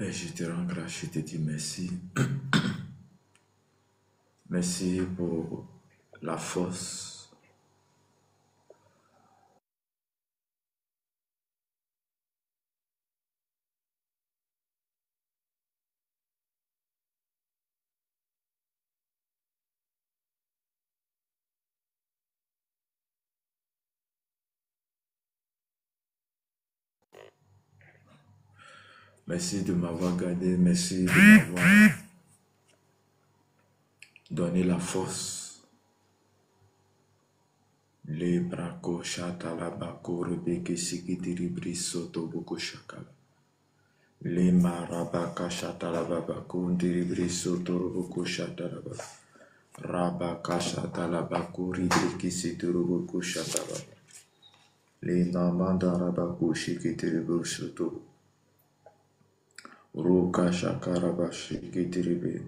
Et je te rends grâce, je te dis merci. Merci pour la force. Merci de m'avoir gardé. Merci de m'avoir donné la force. Le braco chatalabako rebeke sikitiri soto boko shakala. Le marabaka chatalabako diribri soto boko chatalaba. Rabaka chatalabako ribiki situru boko chatalaba. Le namanda rabako shikitiri soto. Ruka shakaraba shikitiribe.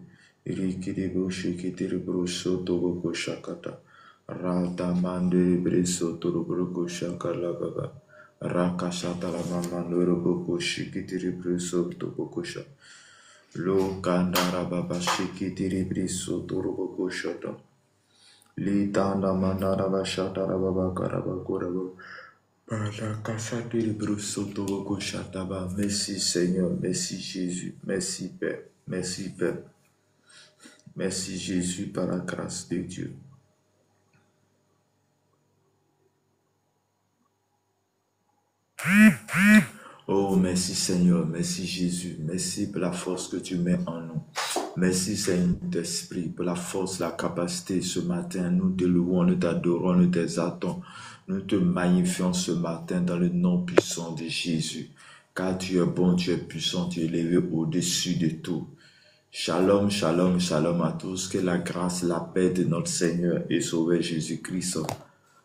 Irikiribu shikitiribu soto boko shakata. Rata mandiribre soto boko shakala baba. Raka shatala mamandoro boko shikitiribu soto boko shak. Lo kandara baba shikitiribu soto boko shata. Litanda mandara bashatara baba karaba koraba. Merci Seigneur, merci Jésus, merci Père, merci Père, merci Jésus par la grâce de Dieu. Oh, merci Seigneur, merci Jésus, merci pour la force que tu mets en nous. Merci Seigneur d'Esprit pour la force, la capacité ce matin. Nous te louons, nous t'adorons, nous t'exaltons. Nous te magnifions ce matin dans le nom puissant de Jésus. Car tu es bon, tu es puissant, tu es élevé au-dessus de tout. Shalom, shalom, shalom à tous. Que la grâce, la paix de notre Seigneur et Sauveur Jésus-Christ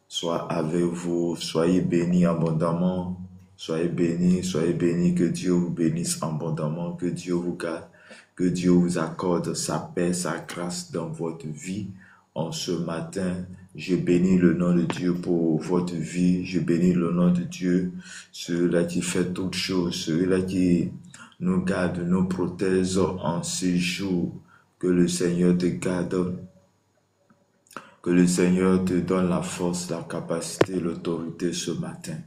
soit avec vous. Soyez bénis abondamment. Soyez bénis, que Dieu vous bénisse abondamment, que Dieu vous garde, que Dieu vous accorde sa paix, sa grâce dans votre vie. En ce matin, je bénis le nom de Dieu pour votre vie, je bénis le nom de Dieu, celui-là qui fait toutes choses, celui-là qui nous garde, nous protège en ces jours. Que le Seigneur te garde, que le Seigneur te donne la force, la capacité, l'autorité ce matin.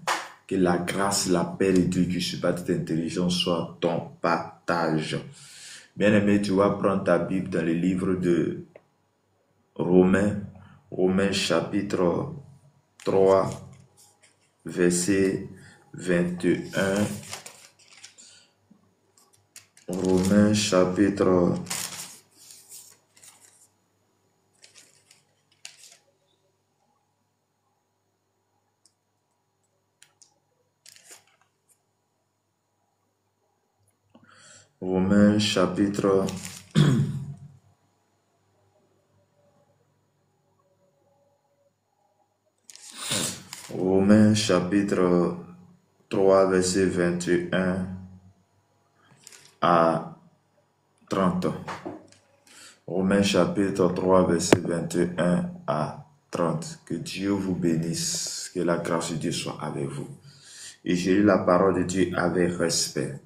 Que la grâce, la paix de Dieu qui supporte toute intelligence soit ton partage. Bien-aimé, tu vas prendre ta Bible dans le livre de Romains chapitre 3, verset 21. Romains chapitre 3, verset 21 à 30. Romains chapitre 3, verset 21 à 30. Que Dieu vous bénisse, que la grâce de Dieu soit avec vous. Et j'ai lu la parole de Dieu avec respect.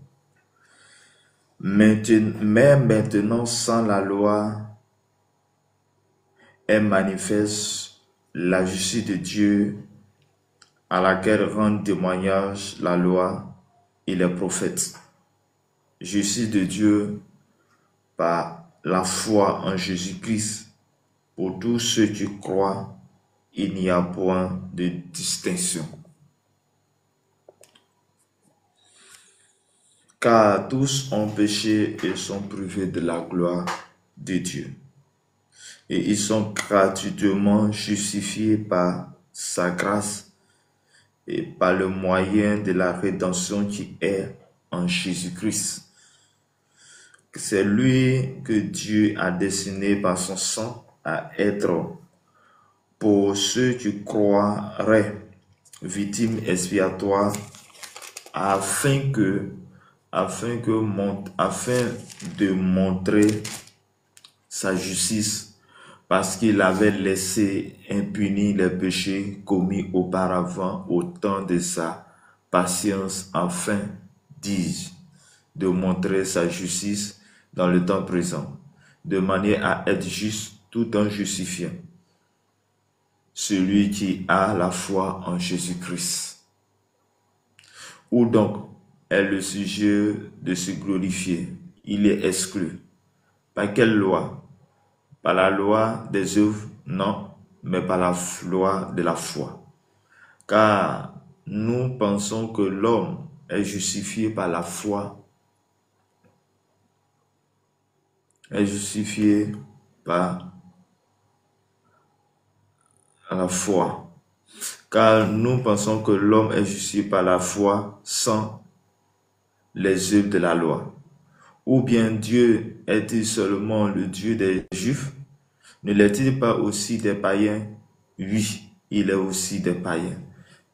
Mais maintenant, sans la loi, est manifeste la justice de Dieu à laquelle rendent témoignage la loi et les prophètes. Justice de Dieu par la foi en Jésus-Christ. Pour tous ceux qui croient, il n'y a point de distinction. Car tous ont péché et sont privés de la gloire de Dieu. Et ils sont gratuitement justifiés par sa grâce et par le moyen de la rédemption qui est en Jésus-Christ. C'est lui que Dieu a destiné par son sang à être pour ceux qui croiraient victime expiatoire afin de montrer sa justice, parce qu'il avait laissé impunis les péchés commis auparavant au temps de sa patience, afin, dis-je, de montrer sa justice dans le temps présent, de manière à être juste tout en justifiant celui qui a la foi en Jésus-Christ. Où donc est le sujet de se glorifier? Il est exclu. Par quelle loi? Par la loi des œuvres? Non, mais par la loi de la foi. Car nous pensons que l'homme est justifié par la foi, est justifié par la foi. Car nous pensons que l'homme est justifié par la foi sans les œuvres de la loi. Ou bien Dieu est-il seulement le Dieu des Juifs? Ne l'est-il pas aussi des païens? Oui, il est aussi des païens.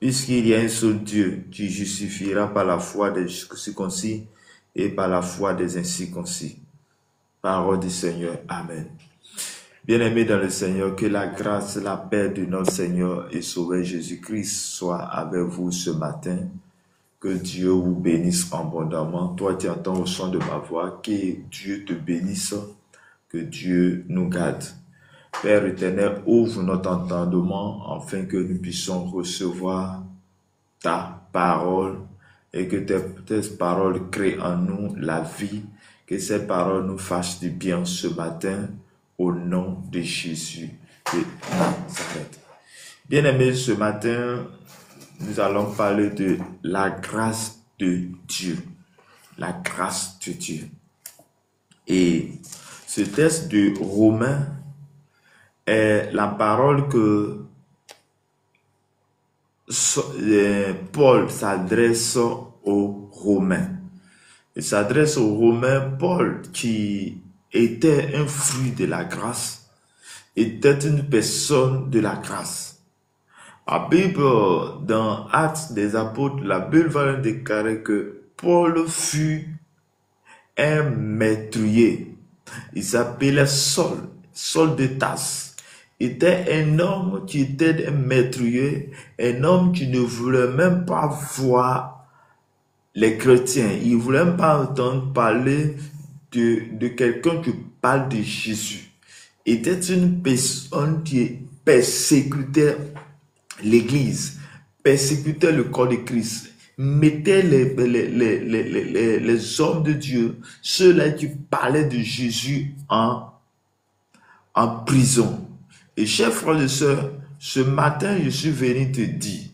Puisqu'il y a un seul Dieu qui justifiera par la foi des circoncis et par la foi des incirconcis. Parole du Seigneur. Amen. Bien-aimés dans le Seigneur, que la grâce, la paix de notre Seigneur et Sauveur Jésus-Christ soit avec vous ce matin. Que Dieu vous bénisse abondamment. Toi, tu entends au son de ma voix. Que Dieu te bénisse. Que Dieu nous garde. Père éternel, ouvre notre entendement afin que nous puissions recevoir ta parole et que tes paroles créent en nous la vie. Que ces paroles nous fassent du bien ce matin au nom de Jésus de Nazareth. Bien-aimés, ce matin, nous allons parler de la grâce de Dieu. La grâce de Dieu. Et ce texte de Romains est la parole que Paul s'adresse aux Romains. Il s'adresse aux Romains, Paul, qui était un fruit de la grâce, était une personne de la grâce. La Bible, dans Actes des Apôtres, la Bible va déclarer que Paul fut un métayer. Il s'appelait Saul de Tarse. Il était un homme qui était un métayer, un homme qui ne voulait même pas voir les chrétiens. Il ne voulait même pas entendre parler de quelqu'un qui parle de Jésus. Il était une personne qui persécutait l'Église, persécutait le corps de Christ, mettait les hommes de Dieu, ceux-là qui parlaient de Jésus en prison. Et chers frères et sœurs, ce matin, je suis venu te dire,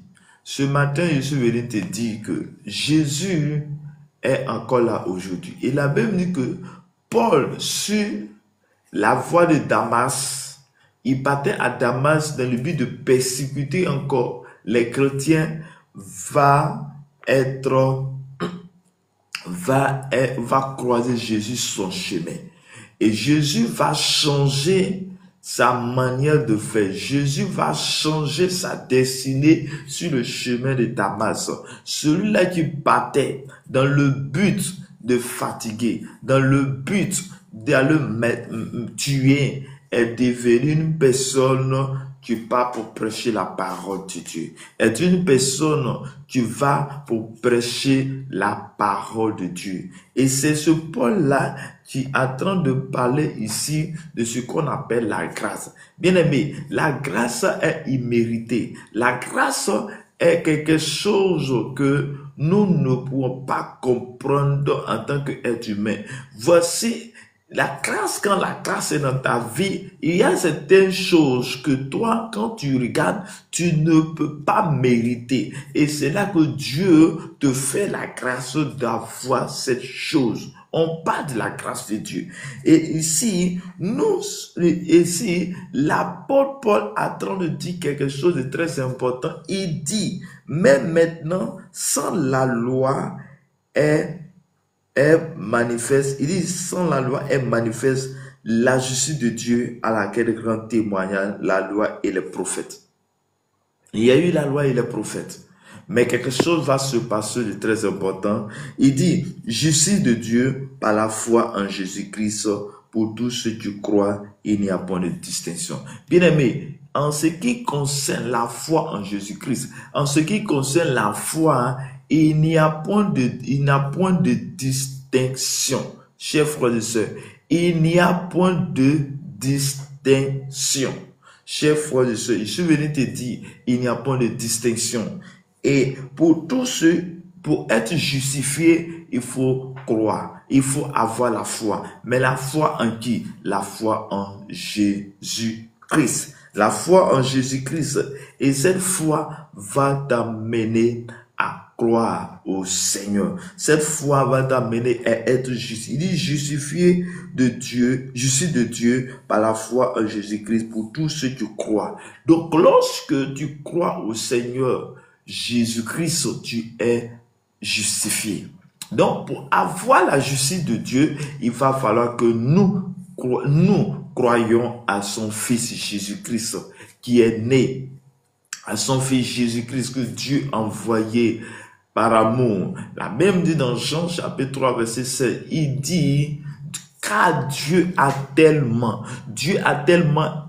que Jésus est encore là aujourd'hui. Il a même dit que Paul, sur la voie de Damas, il partait à Damas dans le but de persécuter encore les chrétiens, va croiser Jésus sur son chemin. Et Jésus va changer sa manière de faire. Jésus va changer sa destinée sur le chemin de Damas. Celui-là qui partait dans le but de fatiguer, dans le but d'aller tuer, est devenu une personne qui part pour prêcher la parole de Dieu. Est une personne qui va pour prêcher la parole de Dieu. Et c'est ce Paul-là qui est en train de parler ici de ce qu'on appelle la grâce. Bien-aimé, la grâce est imméritée. La grâce est quelque chose que nous ne pouvons pas comprendre en tant qu'être humain. Voici la grâce, quand la grâce est dans ta vie, il y a certaines choses que toi, quand tu regardes, tu ne peux pas mériter. Et c'est là que Dieu te fait la grâce d'avoir cette chose. On parle de la grâce de Dieu. Et ici, l'apôtre Paul est en train de dire quelque chose de très important. Il dit, mais maintenant, sans la loi est manifeste, il dit sans la loi est manifeste la justice de Dieu à laquelle rend témoignage la loi et les prophètes. Il y a eu la loi et les prophètes, mais quelque chose va se passer de très important. Il dit justice de Dieu par la foi en Jésus-Christ pour tous ceux qui croient, il n'y a pas de distinction. Bien-aimé, en ce qui concerne la foi en Jésus-Christ, il n'y a point de distinction distinction. Chers frères et sœurs, il n'y a point de distinction. Chers frères et sœurs, je suis venu te dire, il n'y a point de distinction. Et pour tous ceux, pour être justifié, il faut croire, il faut avoir la foi. Mais la foi en qui? La foi en Jésus-Christ. La foi en Jésus-Christ. Et cette foi va t'amener à croire au Seigneur. Cette foi va t'amener à être juste. Il dit justifié de Dieu, justice de Dieu par la foi en Jésus-Christ pour tous ceux qui croient. Donc lorsque tu crois au Seigneur Jésus-Christ, tu es justifié. Donc pour avoir la justice de Dieu, il va falloir que nous croyons à son Fils Jésus-Christ qui est né, à son Fils Jésus-Christ que Dieu a envoyé par amour. La même dit dans Jean chapitre 3 verset 16, il dit car Dieu a tellement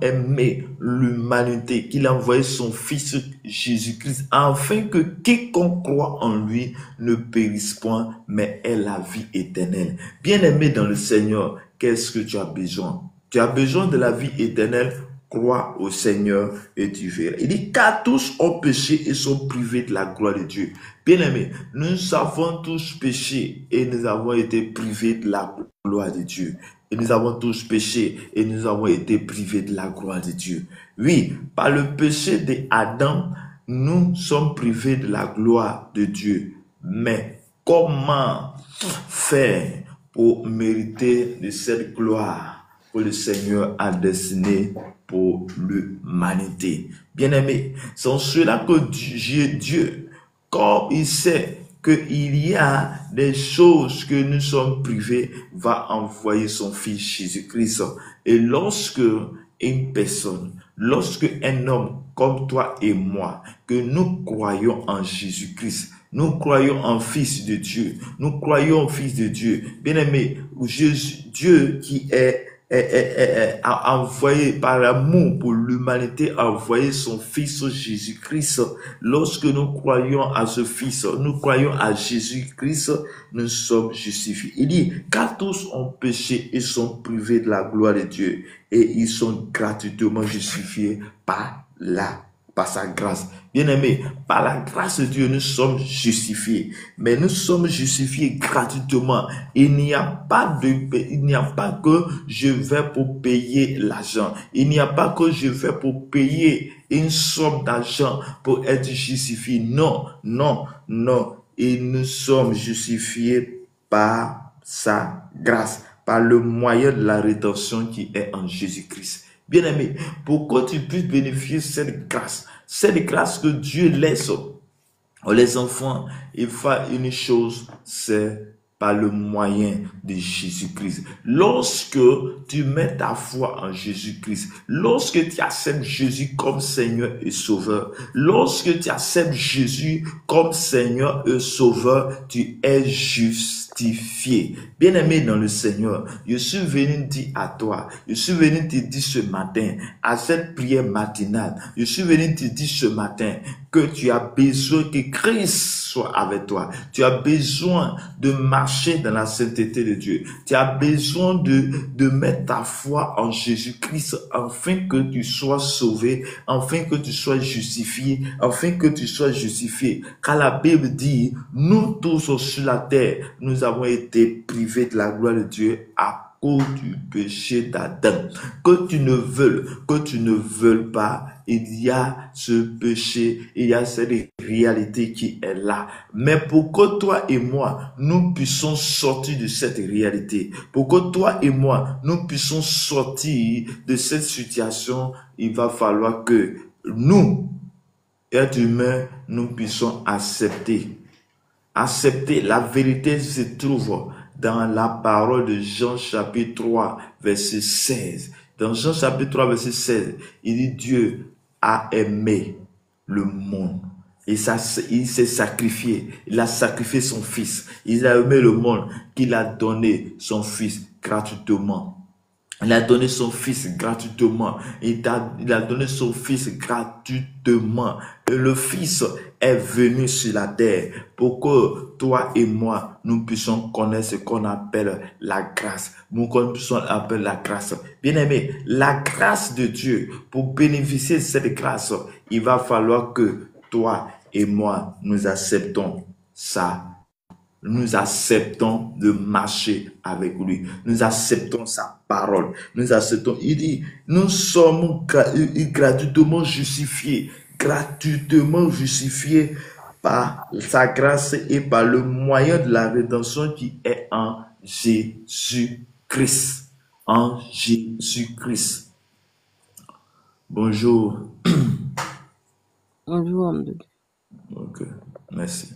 aimé l'humanité qu'il a envoyé son Fils Jésus-Christ afin que quiconque croit en lui ne périsse point mais ait la vie éternelle. Bien-aimé dans le Seigneur, qu'est-ce que tu as besoin? Tu as besoin de la vie éternelle. Crois au Seigneur et tu verras. Il dit car tous ont péché et sont privés de la gloire de Dieu. Bien-aimés, nous avons tous péché et nous avons été privés de la gloire de Dieu. Et nous avons tous péché et nous avons été privés de la gloire de Dieu. Oui, par le péché d'Adam, nous sommes privés de la gloire de Dieu. Mais comment faire pour mériter de cette gloire que le Seigneur a destinée pour l'humanité? Bien-aimé, c'est cela que Dieu, comme il sait qu'il y a des choses que nous sommes privés, va envoyer son Fils Jésus-Christ. Et lorsque une personne, lorsque un homme comme toi et moi, que nous croyons en Jésus-Christ, nous croyons en Fils de Dieu, nous croyons au Fils de Dieu, bien-aimé, Dieu qui a envoyé par l'amour pour l'humanité, a envoyé son Fils Jésus-Christ. Lorsque nous croyons à ce Fils, nous croyons à Jésus-Christ, nous sommes justifiés. Il dit, car tous ont péché et sont privés de la gloire de Dieu et ils sont gratuitement justifiés par sa grâce. Bien-aimés, par la grâce de Dieu, nous sommes justifiés. Mais nous sommes justifiés gratuitement. Il n'y a pas que je vais pour payer l'argent. Il n'y a pas que je vais pour payer une somme d'argent pour être justifié. Non, non, non. Et nous sommes justifiés par sa grâce, par le moyen de la rédemption qui est en Jésus-Christ. Bien-aimé, pour que tu puisses bénéficier de cette grâce que Dieu laisse aux enfants, il faut une chose, c'est par le moyen de Jésus-Christ. Lorsque tu mets ta foi en Jésus-Christ, lorsque tu acceptes Jésus comme Seigneur et Sauveur, lorsque tu acceptes Jésus comme Seigneur et Sauveur, tu es justifié. Bien-aimé dans le Seigneur, je suis venu dire à toi, je suis venu te dire ce matin, à cette prière matinale, je suis venu te dire ce matin que tu as besoin que Christ soit avec toi. Tu as besoin de marcher dans la sainteté de Dieu. Tu as besoin de mettre ta foi en Jésus-Christ afin que tu sois sauvé, afin que tu sois justifié, afin que tu sois justifié. Car la Bible dit, nous tous sur la terre, nous avons été privés de la gloire de Dieu à cause du péché d'Adam. Que tu ne veuilles pas, il y a ce péché, il y a cette réalité qui est là. Mais pour que toi et moi, nous puissions sortir de cette réalité, pour que toi et moi, nous puissions sortir de cette situation, il va falloir que nous, êtres humains, nous puissions accepter. Accepter. La vérité se trouve dans la parole de Jean chapitre 3, verset 16. Dans Jean chapitre 3, verset 16, il dit Dieu a aimé le monde. Il s'est sacrifié. Il a sacrifié son fils. Il a aimé le monde qu'il a donné son fils gratuitement. Il a donné son fils gratuitement. Il a donné son fils gratuitement. Et le fils est venu sur la terre pour que toi et moi, nous puissions connaître ce qu'on appelle la grâce. Nous puissions appeler la grâce. Bien aimé, la grâce de Dieu, pour bénéficier de cette grâce, il va falloir que toi et moi, nous acceptons ça. Nous acceptons de marcher avec lui. Nous acceptons sa parole. Nous acceptons. Il dit, nous sommes gratuitement justifiés. Gratuitement justifiés par sa grâce et par le moyen de la rédemption qui est en Jésus-Christ. En Jésus-Christ. Bonjour. Bonjour, homme de Dieu. Ok, merci.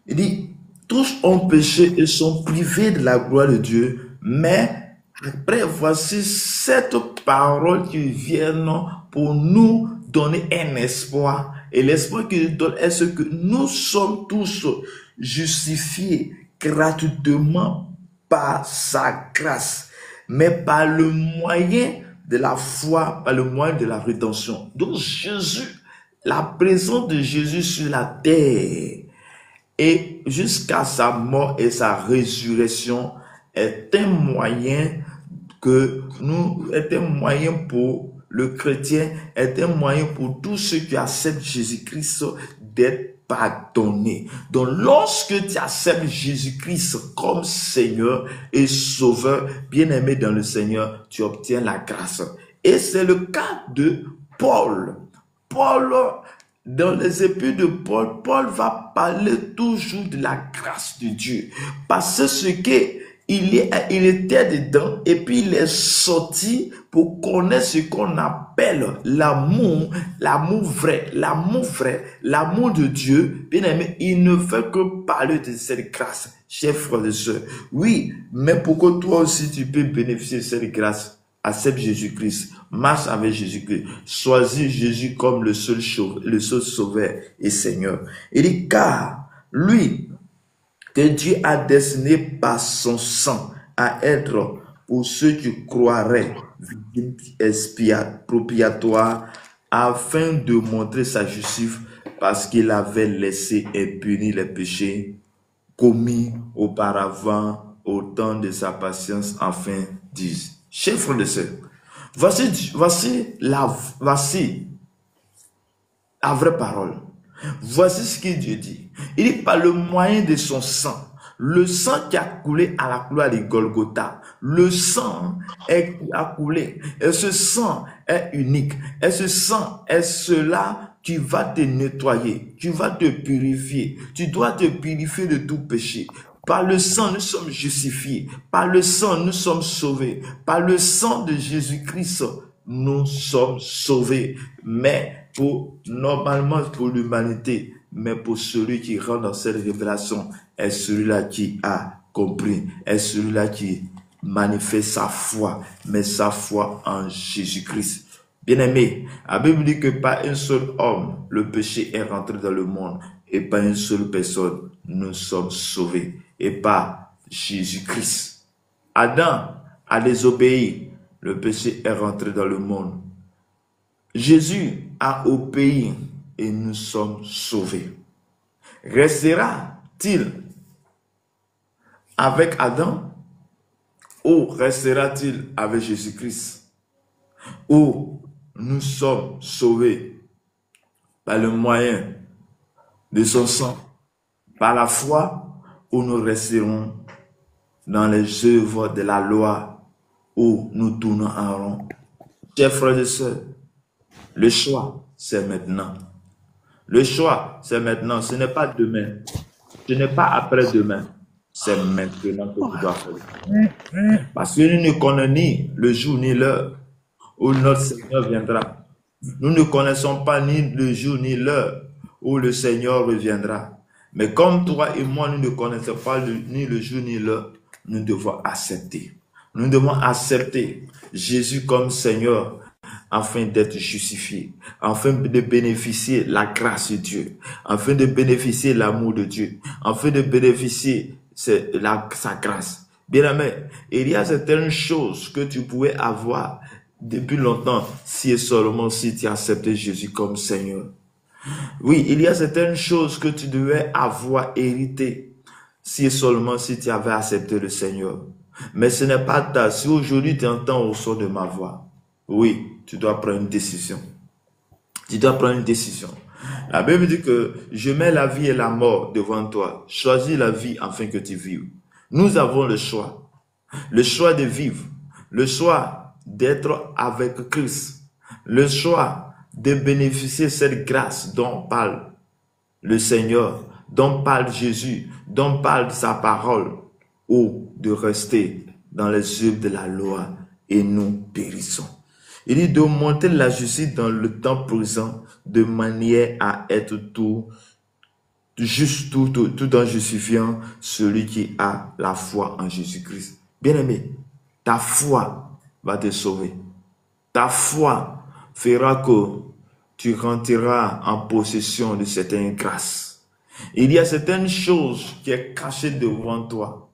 Il dit, tous ont péché et sont privés de la gloire de Dieu, mais après, voici cette parole qui vient pour nous donner un espoir. Et l'espoir qu'il donne est ce que nous sommes tous justifiés gratuitement par sa grâce, mais par le moyen de la foi, par le moyen de la rédemption. Donc Jésus, la présence de Jésus sur la terre, et jusqu'à sa mort et sa résurrection est un moyen pour le chrétien, est un moyen pour tous ceux qui acceptent Jésus-Christ d'être pardonnés. Donc lorsque tu acceptes Jésus-Christ comme Seigneur et Sauveur, bien-aimé dans le Seigneur, tu obtiens la grâce. Et c'est le cas de Paul. Dans les épîtres de Paul, Paul va parler toujours de la grâce de Dieu. Parce que il était dedans et puis il est sorti pour connaître ce qu'on appelle l'amour vrai, l'amour de Dieu. Bien aimé, il ne fait que parler de cette grâce, chers frères et sœurs. Oui, mais pour que toi aussi tu peux bénéficier de cette grâce, accepte Jésus-Christ, marche avec Jésus-Christ, choisis Jésus comme le seul sauveur et Seigneur. Il dit, car lui, que Dieu a destiné par son sang à être pour ceux qui croiraient victime expiatoire afin de montrer sa justice parce qu'il avait laissé impunis les péchés commis auparavant au temps de sa patience afin disent. Chers frères et sœurs, voici la vraie parole. Voici ce que Dieu dit. Il dit par le moyen de son sang, le sang qui a coulé à la croix de Golgotha, le sang a coulé et ce sang est unique. Et ce sang est cela qui va te nettoyer, qui va te purifier. Tu dois te purifier de tout péché. Par le sang, nous sommes justifiés. Par le sang, nous sommes sauvés. Par le sang de Jésus-Christ, nous sommes sauvés. Mais normalement pour l'humanité, mais pour celui qui rentre dans cette révélation, est celui-là qui a compris, est celui-là qui manifeste sa foi, mais sa foi en Jésus-Christ. Bien-aimé, la Bible dit que par un seul homme, le péché est rentré dans le monde, et par une seule personne, nous sommes sauvés. Et par Jésus-Christ. Adam a désobéi, le péché est rentré dans le monde. Jésus a obéi et nous sommes sauvés. Restera-t-il avec Adam ou restera-t-il avec Jésus-Christ? Ou nous sommes sauvés par le moyen de son sang, par la foi, où nous resterons dans les œuvres de la loi, où nous tournons en rond. Chers frères et sœurs, le choix, c'est maintenant. Le choix, c'est maintenant. Ce n'est pas demain. Ce n'est pas après-demain. C'est maintenant que tu dois faire. Parce que nous ne connaissons ni le jour ni l'heure où notre Seigneur viendra. Nous ne connaissons pas ni le jour ni l'heure où le Seigneur reviendra. Mais comme toi et moi, nous ne connaissons pas ni le jour ni l'heure, nous devons accepter. Nous devons accepter Jésus comme Seigneur afin d'être justifiés, afin de bénéficier la grâce de Dieu, afin de bénéficier l'amour de Dieu, afin de bénéficier sa grâce. Bien-aimé, il y a certaines choses que tu pouvais avoir depuis longtemps si et seulement si tu acceptais Jésus comme Seigneur. Oui, il y a certaines choses que tu devais avoir héritées si et seulement si tu avais accepté le Seigneur. Mais ce n'est pas tard. Si aujourd'hui tu entends au son de ma voix, oui, tu dois prendre une décision. Tu dois prendre une décision. La Bible dit que je mets la vie et la mort devant toi. Choisis la vie afin que tu vives. Nous avons le choix de vivre, le choix d'être avec Christ, le choix de bénéficier de cette grâce dont parle le Seigneur, dont parle Jésus, dont parle sa parole, ou de rester dans les œuvres de la loi et nous périssons. Il dit de monter la justice dans le temps présent de manière à être tout en justifiant celui qui a la foi en Jésus-Christ. Bien-aimé, ta foi va te sauver. Ta foi fera que tu rentreras en possession de certaines grâces. Il y a certaines choses qui sont cachées devant toi.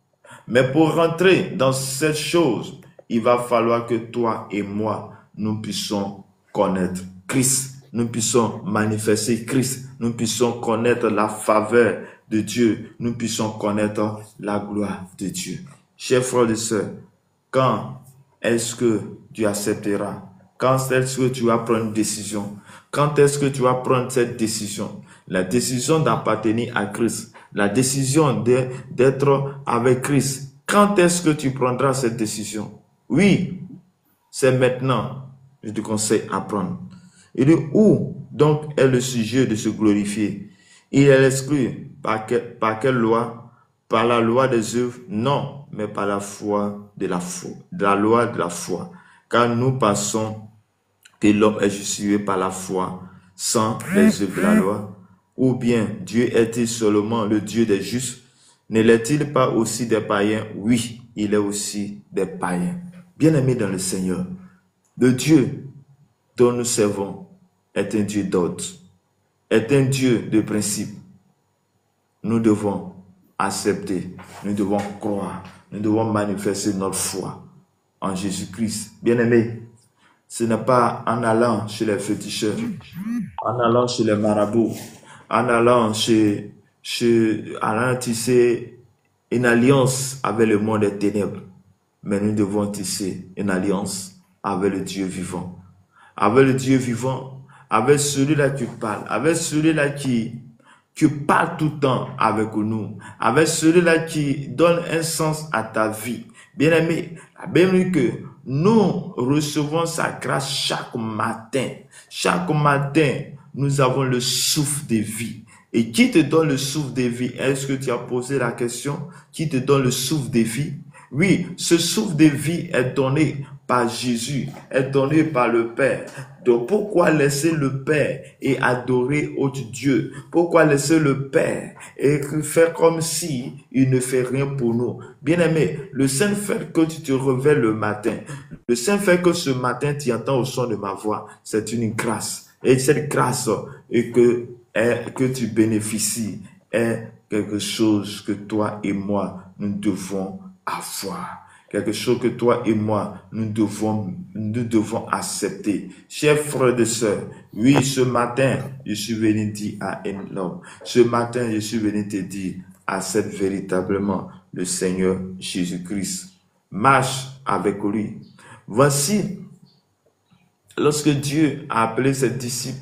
Mais pour rentrer dans cette chose, il va falloir que toi et moi, nous puissions connaître Christ. Nous puissions manifester Christ. Nous puissions connaître la faveur de Dieu. Nous puissions connaître la gloire de Dieu. Chers frères et sœurs, quand est-ce que tu accepteras? Quand est-ce que tu vas prendre une décision? Quand est-ce que tu vas prendre cette décision? La décision d'appartenir à Christ. La décision d'être avec Christ. Quand est-ce que tu prendras cette décision? Oui, c'est maintenant. Je te conseille à prendre. Et de où donc est le sujet de se glorifier? Il est exclu par quelle loi? Par la loi des œuvres? Non, mais par la foi de la foi. De la loi de la foi. Car nous pensons que l'homme est justifié par la foi sans les œuvres de la loi. Ou bien Dieu est-il seulement le Dieu des justes? Ne l'est-il pas aussi des païens? Oui, il est aussi des païens. Bien-aimés dans le Seigneur, le Dieu dont nous servons est un Dieu d'ordre, est un Dieu de principe. Nous devons accepter, nous devons croire, nous devons manifester notre foi en Jésus-Christ. Bien-aimés, ce n'est pas en allant chez les féticheurs, en allant chez les marabouts, en allant allant tisser une alliance avec le monde des ténèbres, mais nous devons tisser une alliance avec le Dieu vivant. Avec le Dieu vivant, avec celui-là qui parle, avec celui-là qui parle tout le temps avec nous, avec celui-là qui donne un sens à ta vie. Bien-aimé, la Bible dit que nous recevons sa grâce chaque matin. Chaque matin, nous avons le souffle de vie. Et qui te donne le souffle de vie? Est-ce que tu as posé la question? Qui te donne le souffle de vie? Oui, ce souffle de vie est donné par Jésus, est donné par le Père. Donc pourquoi laisser le Père et adorer autre Dieu? Pourquoi laisser le Père et faire comme si il ne fait rien pour nous? Bien-aimé, le simple fait que tu te réveilles le matin, le simple fait que ce matin tu entends au son de ma voix, c'est une grâce. Et cette grâce que tu bénéficies est quelque chose que toi et moi, nous devons avoir. Quelque chose que toi et moi, nous devons accepter. Chers frères et sœurs, oui, ce matin, je suis venu dire à un homme. Ce matin, je suis venu te dire, accepte véritablement le Seigneur Jésus-Christ. Marche avec lui. Voici, lorsque Dieu a appelé ses disciples,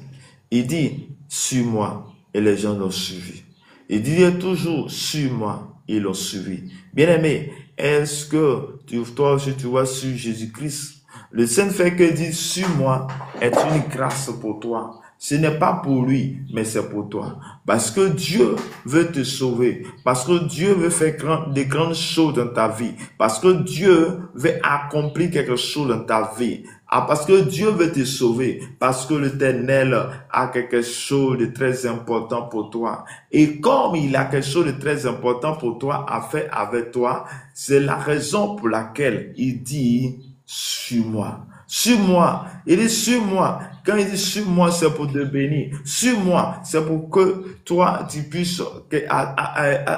il dit, suis-moi, et les gens l'ont suivi. Il dit toujours, suis-moi, ils l'ont suivi. Bien-aimé, est-ce que toi aussi tu vas suivre Jésus-Christ? Le simple fait que dit suis-moi est une grâce pour toi. Ce n'est pas pour lui, mais c'est pour toi. Parce que Dieu veut te sauver. Parce que Dieu veut faire des grandes choses dans ta vie. Parce que Dieu veut accomplir quelque chose dans ta vie. Parce que Dieu veut te sauver. Parce que l'Éternel a quelque chose de très important pour toi. Et comme il a quelque chose de très important pour toi à faire avec toi, c'est la raison pour laquelle il dit, suis-moi. Suis-moi. Il dit, suis-moi. Quand il dit sur moi, c'est pour te bénir. Sur moi, c'est pour que toi, tu puisses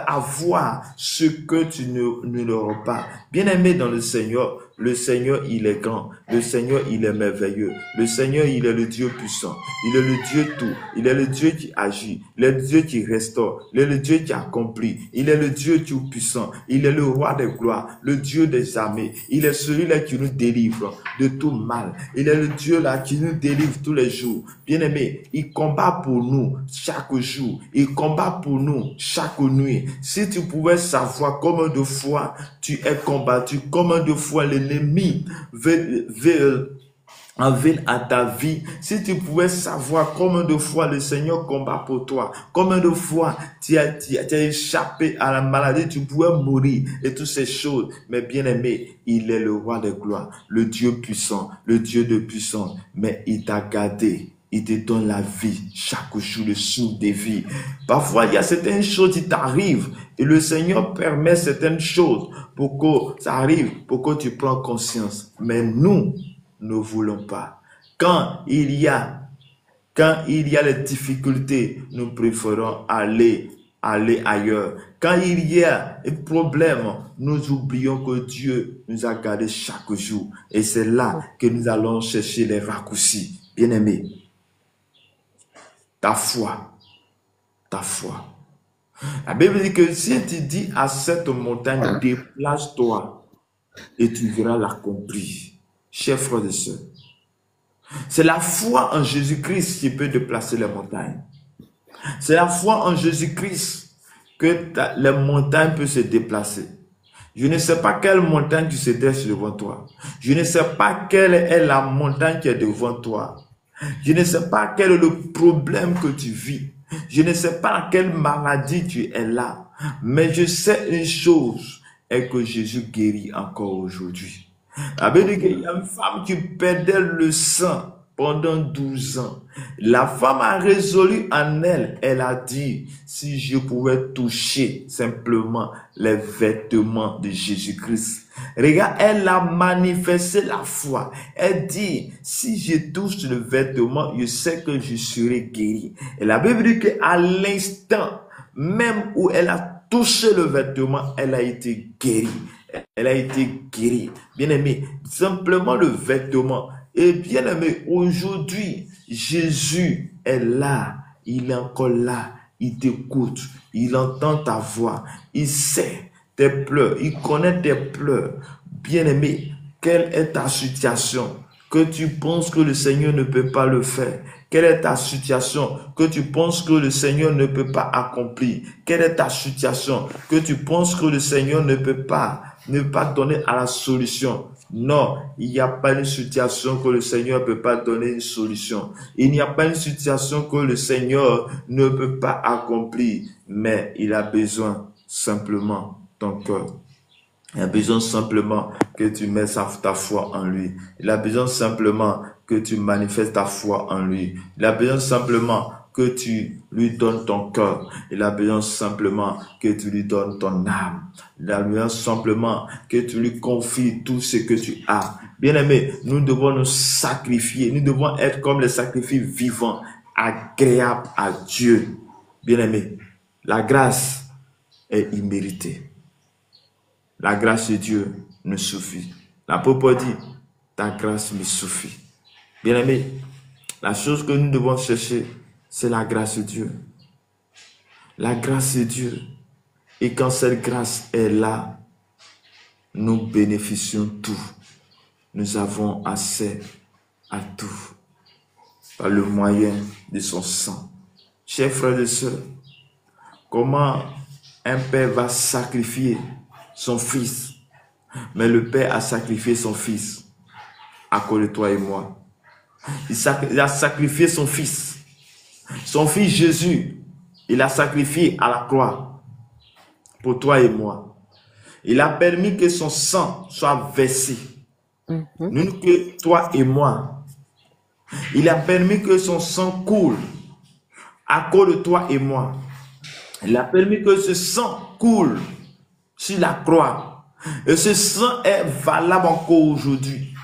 avoir ce que tu n'auras pas. Bien-aimé dans le Seigneur, il est grand. Le Seigneur, il est merveilleux. Le Seigneur, il est le Dieu puissant. Il est le Dieu tout. Il est le Dieu qui agit. Il est le Dieu qui restaure. Il est le Dieu qui accomplit. Il est le Dieu tout puissant. Il est le roi des gloires, le Dieu des armées. Il est celui-là qui nous délivre de tout mal. Il est le Dieu là qui nous délivre tous les jours. Bien-aimé, il combat pour nous chaque jour. Il combat pour nous chaque nuit. Si tu pouvais savoir combien de fois tu es combattu, combien de fois l'ennemi veut en ville à ta vie, si tu pouvais savoir combien de fois le Seigneur combat pour toi, combien de fois tu as échappé à la maladie, tu pouvais mourir et toutes ces choses. Mais bien aimé, il est le roi des gloires, le Dieu puissant, le Dieu de puissance. Mais il t'a gardé. Il te donne la vie chaque jour, le souffle de vie. Parfois, il y a certaines choses qui t'arrivent et le Seigneur permet certaines choses pour que ça arrive, pour que tu prends conscience. Mais nous ne voulons pas. Quand il y a les difficultés, nous préférons aller ailleurs. Quand il y a un problème, nous oublions que Dieu nous a gardés chaque jour. Et c'est là que nous allons chercher les raccourcis. Bien-aimé, ta foi. La Bible dit que si tu dis à cette montagne, déplace-toi et tu verras l'accomplir. Chers frères et sœurs, c'est la foi en Jésus-Christ qui peut déplacer les montagnes. C'est la foi en Jésus-Christ que les montagnes peuvent se déplacer. Je ne sais pas quelle montagne qui se dresse devant toi. Je ne sais pas quelle est la montagne qui est devant toi. Je ne sais pas quel est le problème que tu vis. Je ne sais pas quelle maladie tu es là. Mais je sais une chose, est que Jésus guérit encore aujourd'hui. La Bible dit qu'il y a une femme qui perdait le sang pendant 12 ans. La femme a résolu en elle. Elle a dit, si je pouvais toucher simplement les vêtements de Jésus-Christ. Regarde, elle a manifesté la foi. Elle dit, si je touche le vêtement, je sais que je serai guéri. Et la Bible dit qu'à l'instant même où elle a touché le vêtement, elle a été guérie. Elle a été guérie. Bien-aimé, simplement le vêtement. Et bien-aimé, aujourd'hui, Jésus est là. Il est encore là. Il t'écoute. Il entend ta voix. Il sait tes pleurs. Il connaît tes pleurs. Bien-aimé, quelle est ta situation? Que tu penses que le Seigneur ne peut pas le faire? Quelle est ta situation que tu penses que le Seigneur ne peut pas accomplir? Quelle est ta situation que tu penses que le Seigneur ne peut pas donner à la solution? Non, il n'y a pas une situation que le Seigneur ne peut pas donner une solution. Il n'y a pas une situation que le Seigneur ne peut pas accomplir. Mais il a besoin simplement de ton cœur. Il a besoin simplement que tu mettes ta foi en lui. Il a besoin simplement que tu manifestes ta foi en lui. Il a besoin simplement que tu lui donnes ton cœur. Il a besoin simplement que tu lui donnes ton âme. Il a besoin simplement que tu lui confies tout ce que tu as. Bien-aimé, nous devons nous sacrifier. Nous devons être comme les sacrifices vivants, agréables à Dieu. Bien-aimé, la grâce est imméritée. La grâce de Dieu nous suffit. L'apôtre dit, ta grâce me suffit. Bien-aimé, la chose que nous devons chercher, c'est la grâce de Dieu. La grâce de Dieu. Et quand cette grâce est là, nous bénéficions tout. Nous avons accès à tout. Par le moyen de son sang. Chers frères et sœurs, comment un père va sacrifier son fils? Mais le père a sacrifié son fils à cause de toi et moi. Il a sacrifié son fils. Son fils Jésus, il a sacrifié à la croix pour toi et moi. Il a permis que son sang soit versé. Nous, que toi et moi. Il a permis que son sang coule à cause de toi et moi. Il a permis que ce sang coule sur la croix. Et ce sang est valable encore aujourd'hui.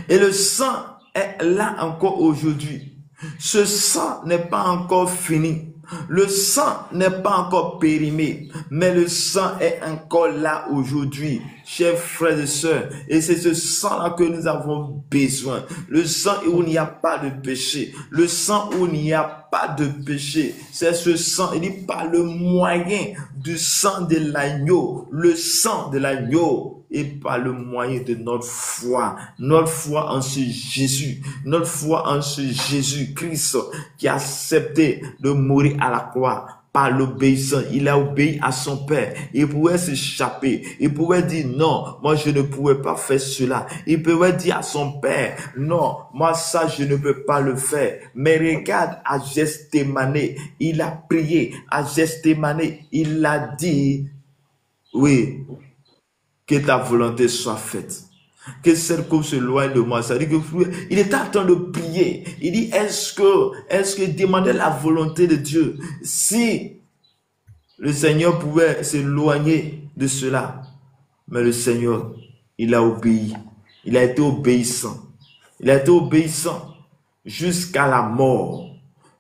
Et le sang est là encore aujourd'hui. Ce sang n'est pas encore fini. Le sang n'est pas encore périmé, mais le sang est encore là aujourd'hui, chers frères et sœurs. Et c'est ce sang-là que nous avons besoin. Le sang où il n'y a pas de péché. Le sang où il n'y a pas de péché. C'est ce sang, il dit par le moyen du sang de l'agneau. Le sang de l'agneau. Et par le moyen de notre foi en ce Jésus, notre foi en ce Jésus-Christ qui a accepté de mourir à la croix par l'obéissance. Il a obéi à son Père. Il pouvait s'échapper. Il pouvait dire non, moi je ne pouvais pas faire cela. Il pouvait dire à son Père, non, moi ça je ne peux pas le faire. Mais regarde à Gethsémane, il a prié. À Gethsémane, il a dit, oui, que ta volonté soit faite. Que cette coupe se loigne de moi. Ça veut dire que il était en train de prier. Il dit, est-ce que demander la volonté de Dieu, si le Seigneur pouvait s'éloigner de cela. Mais le Seigneur, il a obéi. Il a été obéissant. Il a été obéissant jusqu'à la mort.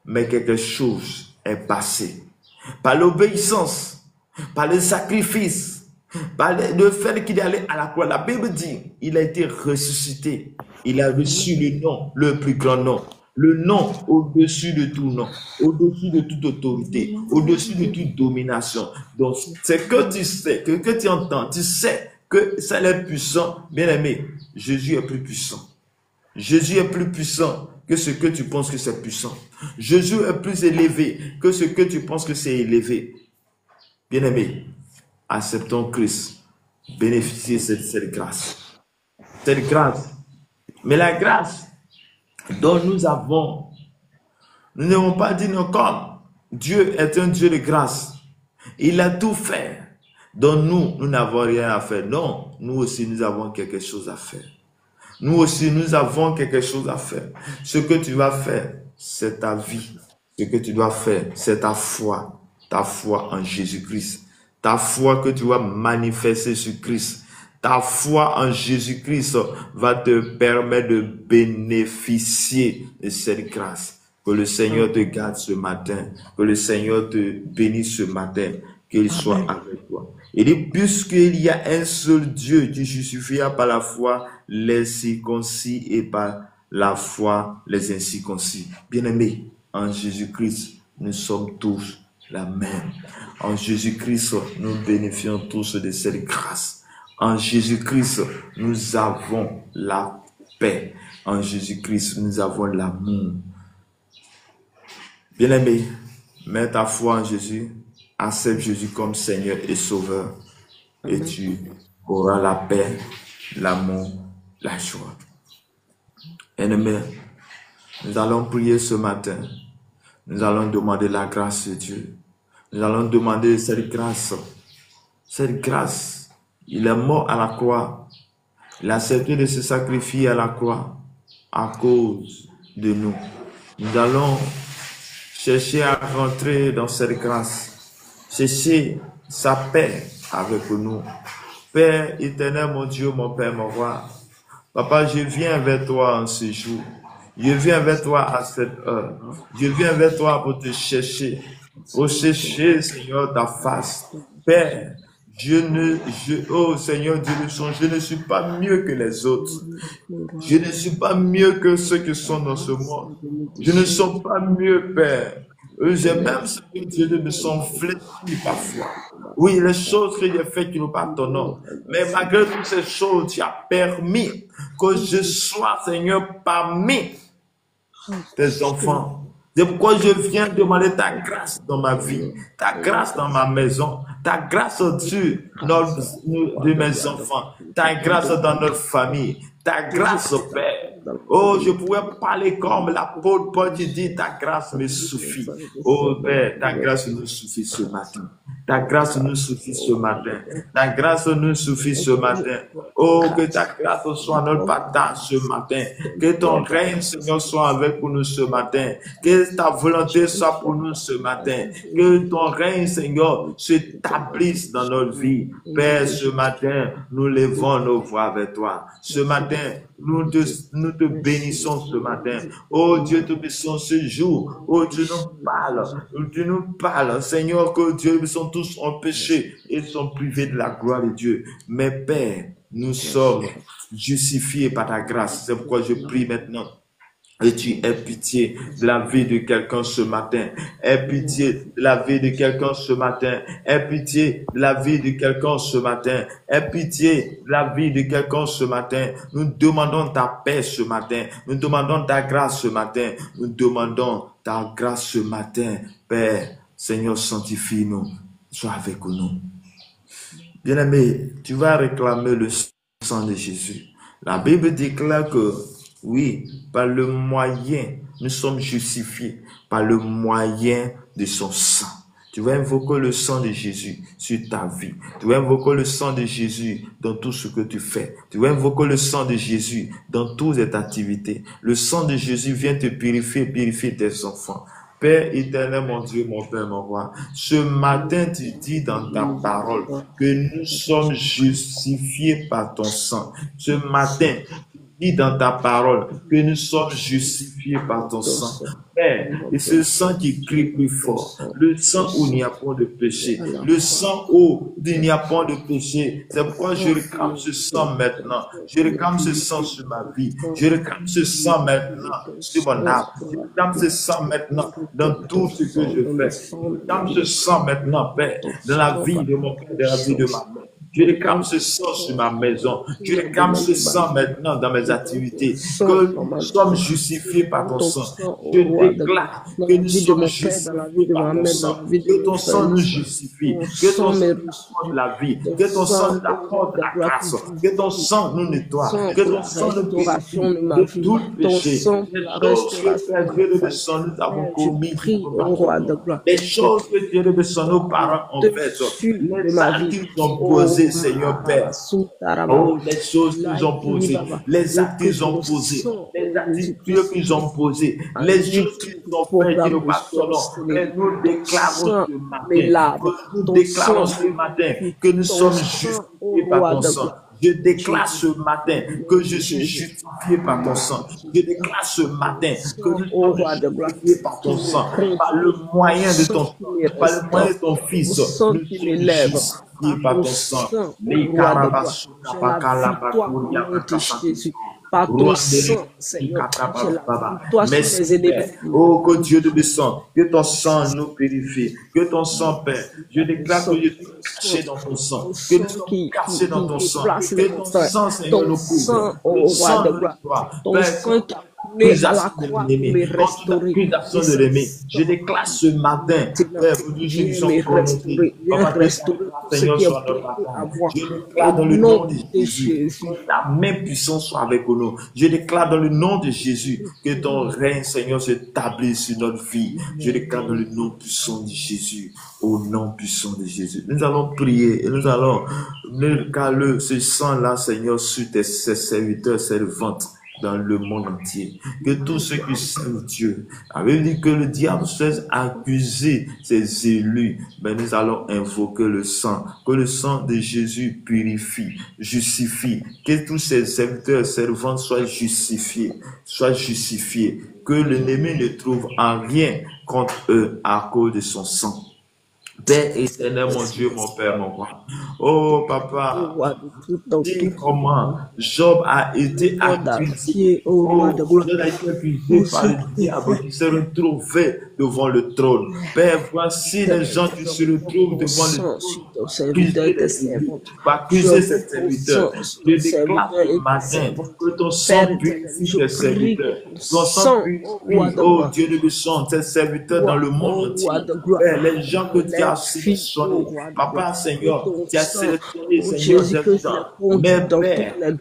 Mais quelque chose est passé. Par l'obéissance, par le sacrifice, par le fait qu'il est allé à la croix, la Bible dit, il a été ressuscité. Il a reçu le nom, le plus grand nom. Le nom au-dessus de tout nom, au-dessus de toute autorité, au-dessus de toute domination. Donc, c'est que tu sais, que tu entends, tu sais que ça est puissant. Bien aimé, Jésus est plus puissant. Jésus est plus puissant que ce que tu penses que c'est puissant. Jésus est plus élevé que ce que tu penses que c'est élevé. Bien aimé, acceptons Christ, bénéficiez de cette grâce. Cette grâce. Mais la grâce dont nous n'avons pas dit non, comme Dieu est un Dieu de grâce. Il a tout fait. Donc nous n'avons rien à faire. Non, nous aussi nous avons quelque chose à faire. Nous aussi nous avons quelque chose à faire. Ce que tu vas faire, c'est ta vie. Ce que tu dois faire, c'est ta foi en Jésus-Christ. Ta foi que tu vas manifester sur Christ. Ta foi en Jésus-Christ va te permettre de bénéficier de cette grâce. Que le Seigneur te garde ce matin. Que le Seigneur te bénisse ce matin. Qu'il soit avec toi. Il dit, puisqu'il y a un seul Dieu qui justifie par la foi les circoncis et par la foi les incirconcis. Bien-aimés, en Jésus-Christ, nous sommes tous la même. En Jésus-Christ, nous bénéficions tous de cette grâce. En Jésus-Christ, nous avons la paix. En Jésus-Christ, nous avons l'amour. Bien-aimé, mets ta foi en Jésus. Accepte Jésus comme Seigneur et Sauveur. Et tu auras la paix, l'amour, la joie. Bien-aimé, nous allons prier ce matin. Nous allons demander la grâce de Dieu. Nous allons demander cette grâce. Cette grâce. Il est mort à la croix. Il a accepté de se sacrifier à la croix à cause de nous. Nous allons chercher à rentrer dans cette grâce. Chercher sa paix avec nous. Père éternel, mon Dieu, mon Père, mon roi. Papa, je viens vers toi en ce jour. Je viens vers toi à cette heure. Je viens vers toi pour te chercher. Pour chercher, Seigneur, ta face. Père, oh Seigneur Dieu de son, je ne suis pas mieux que les autres. Je ne suis pas mieux que ceux qui sont dans ce monde. Je ne suis pas mieux, Père. J'ai même ce que Dieu me sont flétris parfois. Oui, les choses que j'ai faites qui n'ont pas ton nom. Mais malgré toutes ces choses, tu as permis que je sois, Seigneur, parmi tes enfants. C'est pourquoi je viens demander ta grâce dans ma vie, ta grâce dans ma maison, ta grâce au-dessus de mes enfants, ta grâce dans notre famille, ta grâce, Père. Oh, je pourrais parler comme l'apôtre Paul qui dit, ta grâce me suffit. Oh, Père, ta grâce me suffit ce matin. Ta grâce nous suffit ce matin. Ta grâce nous suffit ce matin. Oh, que ta grâce soit notre partage ce matin. Que ton règne, Seigneur, soit avec nous ce matin. Que ta volonté soit pour nous ce matin. Que ton règne, Seigneur, s'établisse dans notre vie. Père, ce matin, nous levons nos voix avec toi. Ce matin, nous te bénissons ce matin. Oh Dieu, te bénissons ce jour. Oh Dieu, nous parles. Seigneur, que Dieu, nous sommes tous en péché et sont privés de la gloire de Dieu. Mais Père, nous sommes justifiés par ta grâce. C'est pourquoi je prie maintenant. Et tu aies pitié de la vie de quelqu'un ce matin. Aie pitié de la vie de quelqu'un ce matin. Aie pitié de la vie de quelqu'un ce matin. Aie pitié de la vie de quelqu'un ce matin. Nous demandons ta paix ce matin. Nous demandons ta grâce ce matin. Nous demandons ta grâce ce matin. Père, Seigneur, sanctifie-nous. Sois avec nous. Bien-aimé, tu vas réclamer le sang de Jésus. La Bible déclare que oui, par le moyen, nous sommes justifiés, par le moyen de son sang. Tu vas invoquer le sang de Jésus sur ta vie. Tu vas invoquer le sang de Jésus dans tout ce que tu fais. Tu vas invoquer le sang de Jésus dans toutes tes activités. Le sang de Jésus vient te purifier tes enfants. Père éternel, mon Dieu, mon Père, mon roi, ce matin, tu dis dans ta parole que nous sommes justifiés par ton sang. Ce matin, dis dans ta parole que nous sommes justifiés par ton sang. Père, et ce sang qui crie plus fort, le sang où il n'y a pas de péché, le sang où il n'y a pas de péché. C'est pourquoi je réclame ce sang maintenant. Je réclame ce sang sur ma vie. Je réclame ce sang maintenant sur mon âme. Je réclame ce sang maintenant dans tout ce que je fais. Je réclame ce sang maintenant, Père, dans la vie de mon père, dans la vie de ma mère. Je réclame ce sang sur ma maison. Je réclame ce sang maintenant dans mes activités. Que nous sommes justifiés par ton sang. Je déclare que nous sommes justifiés par ton sang. Que ton sang nous justifie. Que ton sang nous apporte la vie. Que ton sang nous apporte la grâce. Que ton sang nous nettoie. Que ton sang nous purifie de tout péché. Les choses que Dieu de sang nous avons commis. Les choses que Dieu de sang nos parents ont faites. Les actes qu'ils ont posés. Seigneur Père, oh, les choses qu'ils ont posées, les actes qu'ils ont posés, les attitudes qu'ils ont posées, les choses qu'ils ont fait qui nous pardonnons, et nous déclarons ce matin que nous sommes justifiés par ton sang. Je déclare ce matin que je suis justifié par ton sang. Je déclare ce matin que je suis justifié par ton sang. Par le moyen de ton sang, par le moyen de ton fils, nous sommes justifiés par ton sang. Par ton sang, Seigneur, merci, oh, que Dieu de sang, que ton sang nous purifie, que ton sang, Père, je déclare que je suis caché dans ton sang, que nous sommes cachés dans ton sang, que ton sang, Seigneur, nous couvre, le sang de toi, Père, à la croix, me restaurer. De l'aimer. Je déclare ce matin, Père, pour nous qui sommes connectés, Seigneur, soit notre matin. Je déclare dans le nom de Jésus, que ta main puissante soit avec nous. Je déclare dans le nom de Jésus que ton règne, Seigneur, s'établisse sur notre vie. Je déclare dans le nom puissant de Jésus, au nom puissant de Jésus. Nous allons prier et nous allons caler ce sang-là, Seigneur, sur tes serviteurs, servantes dans le monde entier. Que tous ceux qui servent Dieu, avait dit que le diable cesse accuser ses élus, mais nous allons invoquer le sang, que le sang de Jésus purifie, justifie, que tous ces serviteurs, servantes soient justifiés, que l'ennemi ne trouve en rien contre eux à cause de son sang. Père éternel, mon Dieu, mon Père, mon roi. Oh, Papa, dis comment Job a été accusé. Job a été accusé par le diable qui se retrouvait devant le trône. Père, voici les gens qui se retrouvent devant le trône. Accuser ces serviteurs. Je déclare ce matin que ton sang purifie tes serviteurs. Ton sang purifie, oh Dieu de sang, tes serviteurs dans le monde entier. Père, les gens que tu as sélectionné. Papa, Seigneur, tu as sélectionné, Seigneur, mais Père, à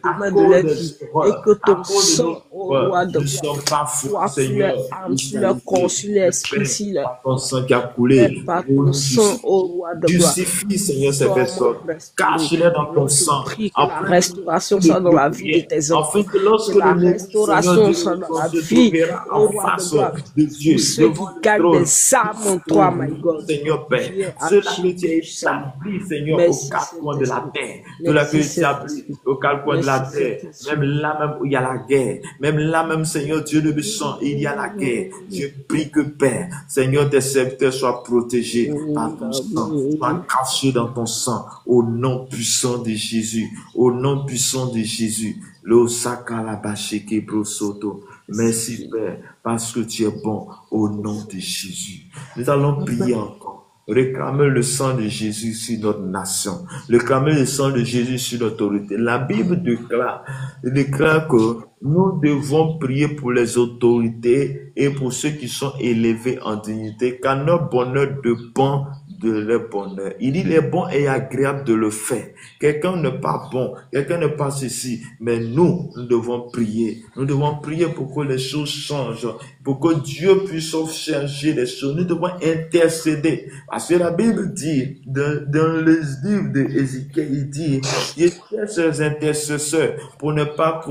cause de ton sang, peur. Nous ne sommes pas fous, Seigneur. Sur leur corps, sur l'esprit, sur leur... Par ton sang qui a coulé. Par ton sang, ô roi de gloire. Justifie, Seigneur, ces personnes. Cache-les dans ton sang. La restauration soit dans la vie de tes enfants. Afin que lorsque la le restauration soit dans la vie en face de Dieu, ceux qui gagnent des armes en toi, my God. Seigneur Père, cela que tu as établi, Seigneur, aux quatre coins de la terre. Cela que tu as établi aux quatre coins de la terre. Même là même où il y a la guerre. Même là même, Seigneur Dieu de puissant, il y a la guerre. Je prie que Père, Seigneur, tes serviteurs soient protégés par ton sang, soient cachés dans ton sang, au nom puissant de Jésus, au nom puissant de Jésus. Lo sakalabasheke brosoto. Merci Père, parce que tu es bon, au nom de Jésus. Nous allons prier encore. Réclamer le sang de Jésus sur notre nation. Réclamer le sang de Jésus sur l'autorité. La Bible déclare que nous devons prier pour les autorités et pour ceux qui sont élevés en dignité, car notre bonheur dépend de leur bonheur. Il dit, il est bon et agréable de le faire. Quelqu'un n'est pas bon, quelqu'un n'est pas ceci, mais nous devons prier. Nous devons prier pour que les choses changent, pour que Dieu puisse changer les choses. Nous devons intercéder. Parce que la Bible dit, dans le livre d'Ézéchiel, il dit, je cherche les intercesseurs pour ne pas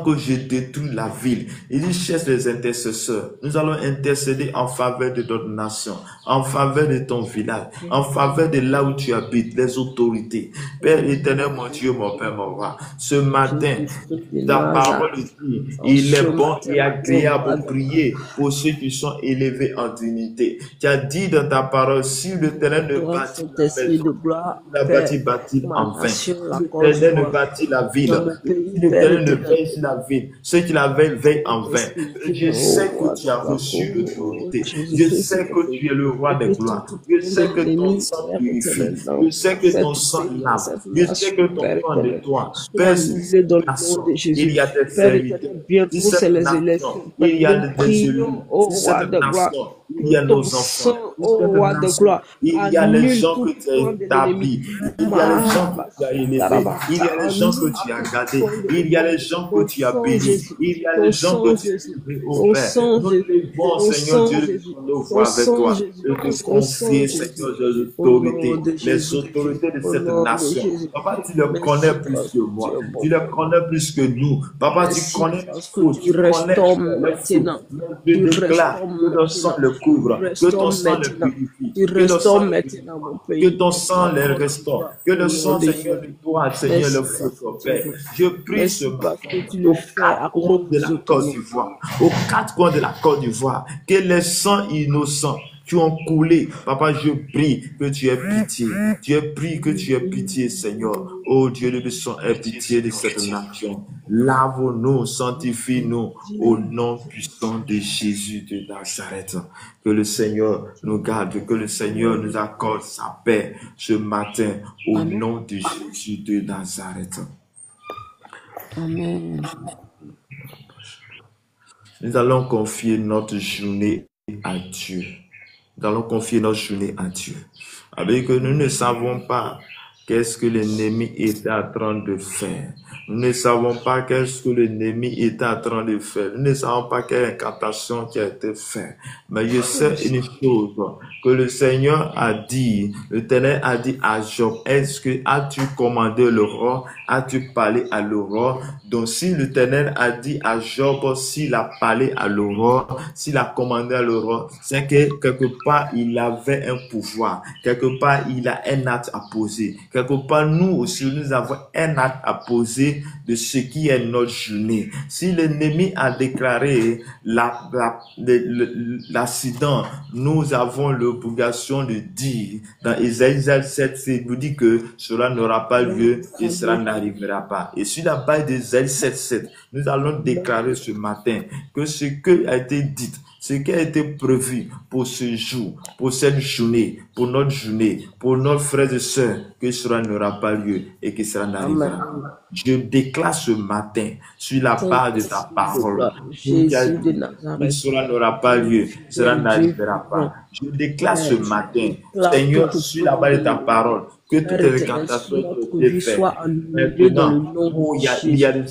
que je détruise la ville. Il dit, cherche les intercesseurs. Nous allons intercéder en faveur de notre nation, en faveur de ton village, en faveur de là où tu habites, les autorités. Père éternel, mon Dieu, mon Père, mon roi, ce matin, ta parole dit, il est bon et agréable de prier pour ceux qui sont élevés en dignité. Tu as dit dans ta parole, si l'Éternel ne bâtit la maison, la bâtit en vain. Si l'Éternel ne bâtit la ville, si l'Éternel ne veille sur la ville, ceux qui la veillent en vain. Je sais que tu as reçu l'autorité. Je sais que tu es le roi des gloires. Je sais que ton sang purifie. Je sais que ton sang lave. Je sais que ton sang nettoie. Père, il y a des serviteurs. Il y a des élus. Il y a nos enfants. Il y a les gens que tu as établis. Il y a les gens que tu as élevés. Il y a les gens que tu as gardés. Il y a les gens que tu as bénis. Il y a les gens que tu as bénis, au Père. Nous devons, Seigneur Dieu, nous voir avec toi. Et te confier, Seigneur, les autorités de cette nation. Papa, tu les connais plus que moi. Tu les connais plus que nous. Papa, tu connais les fautes. Tu connais les fautes. Je déclare que ton sang le couvre, que ton sang le purifie, que ton sang les restaure, que le sang, Seigneur, de toi, Seigneur, le feu, Père. Je prie ce matin aux quatre coins de la Côte d'Ivoire, aux quatre coins de la Côte d'Ivoire, que les sangs innocents qui ont coulé, Papa, je prie que tu aies pitié. Je prie que tu aies pitié, Seigneur. Oh Dieu, nous sommes aie pitié de cette nation. Lave-nous, sanctifie-nous au nom puissant de Jésus de Nazareth. Que le Seigneur nous garde, que le Seigneur nous accorde sa paix ce matin au nom de Jésus de Nazareth. Amen. Nous allons confier notre journée à Dieu. Nous allons confier notre journée à Dieu. Avec que nous ne savons pas qu'est-ce que l'ennemi est en train de faire. Nous ne savons pas qu'est-ce que l'ennemi est en train de faire. Nous ne savons pas quelle incantation qui a été faite. Mais je sais une chose, que le Seigneur a dit, l'Éternel a dit à Job, est-ce que as-tu commandé l'aurore? As-tu parlé à l'aurore? Donc si l'Éternel a dit à Job, s'il a parlé à l'aurore, s'il a commandé à l'aurore, c'est que quelque part il avait un pouvoir, quelque part il a un acte à poser. Quelque part, nous aussi, nous avons un acte à poser de ce qui est notre journée. Si l'ennemi a déclaré l'accident, nous avons l'obligation de dire, dans Ésaïe 7, c'est vous dit que cela n'aura pas lieu et cela n'arrivera pas. Et sur la base d'Ésaïe 7, nous allons déclarer ce matin que ce qui a été dit, ce qui a été prévu pour ce jour, pour cette journée, pour notre journée, pour nos frères et sœurs, que cela n'aura pas lieu et que cela n'arrivera pas. Je déclare ce matin, sur la base de ta parole, que cela n'aura pas lieu, cela n'arrivera pas. Je déclare ce matin, Seigneur, sur la base de ta parole, Que toutes Père les éternel, incantations notre aient été vie faites. soit annulée dans le Maintenant, nom où de il y a Jésus. de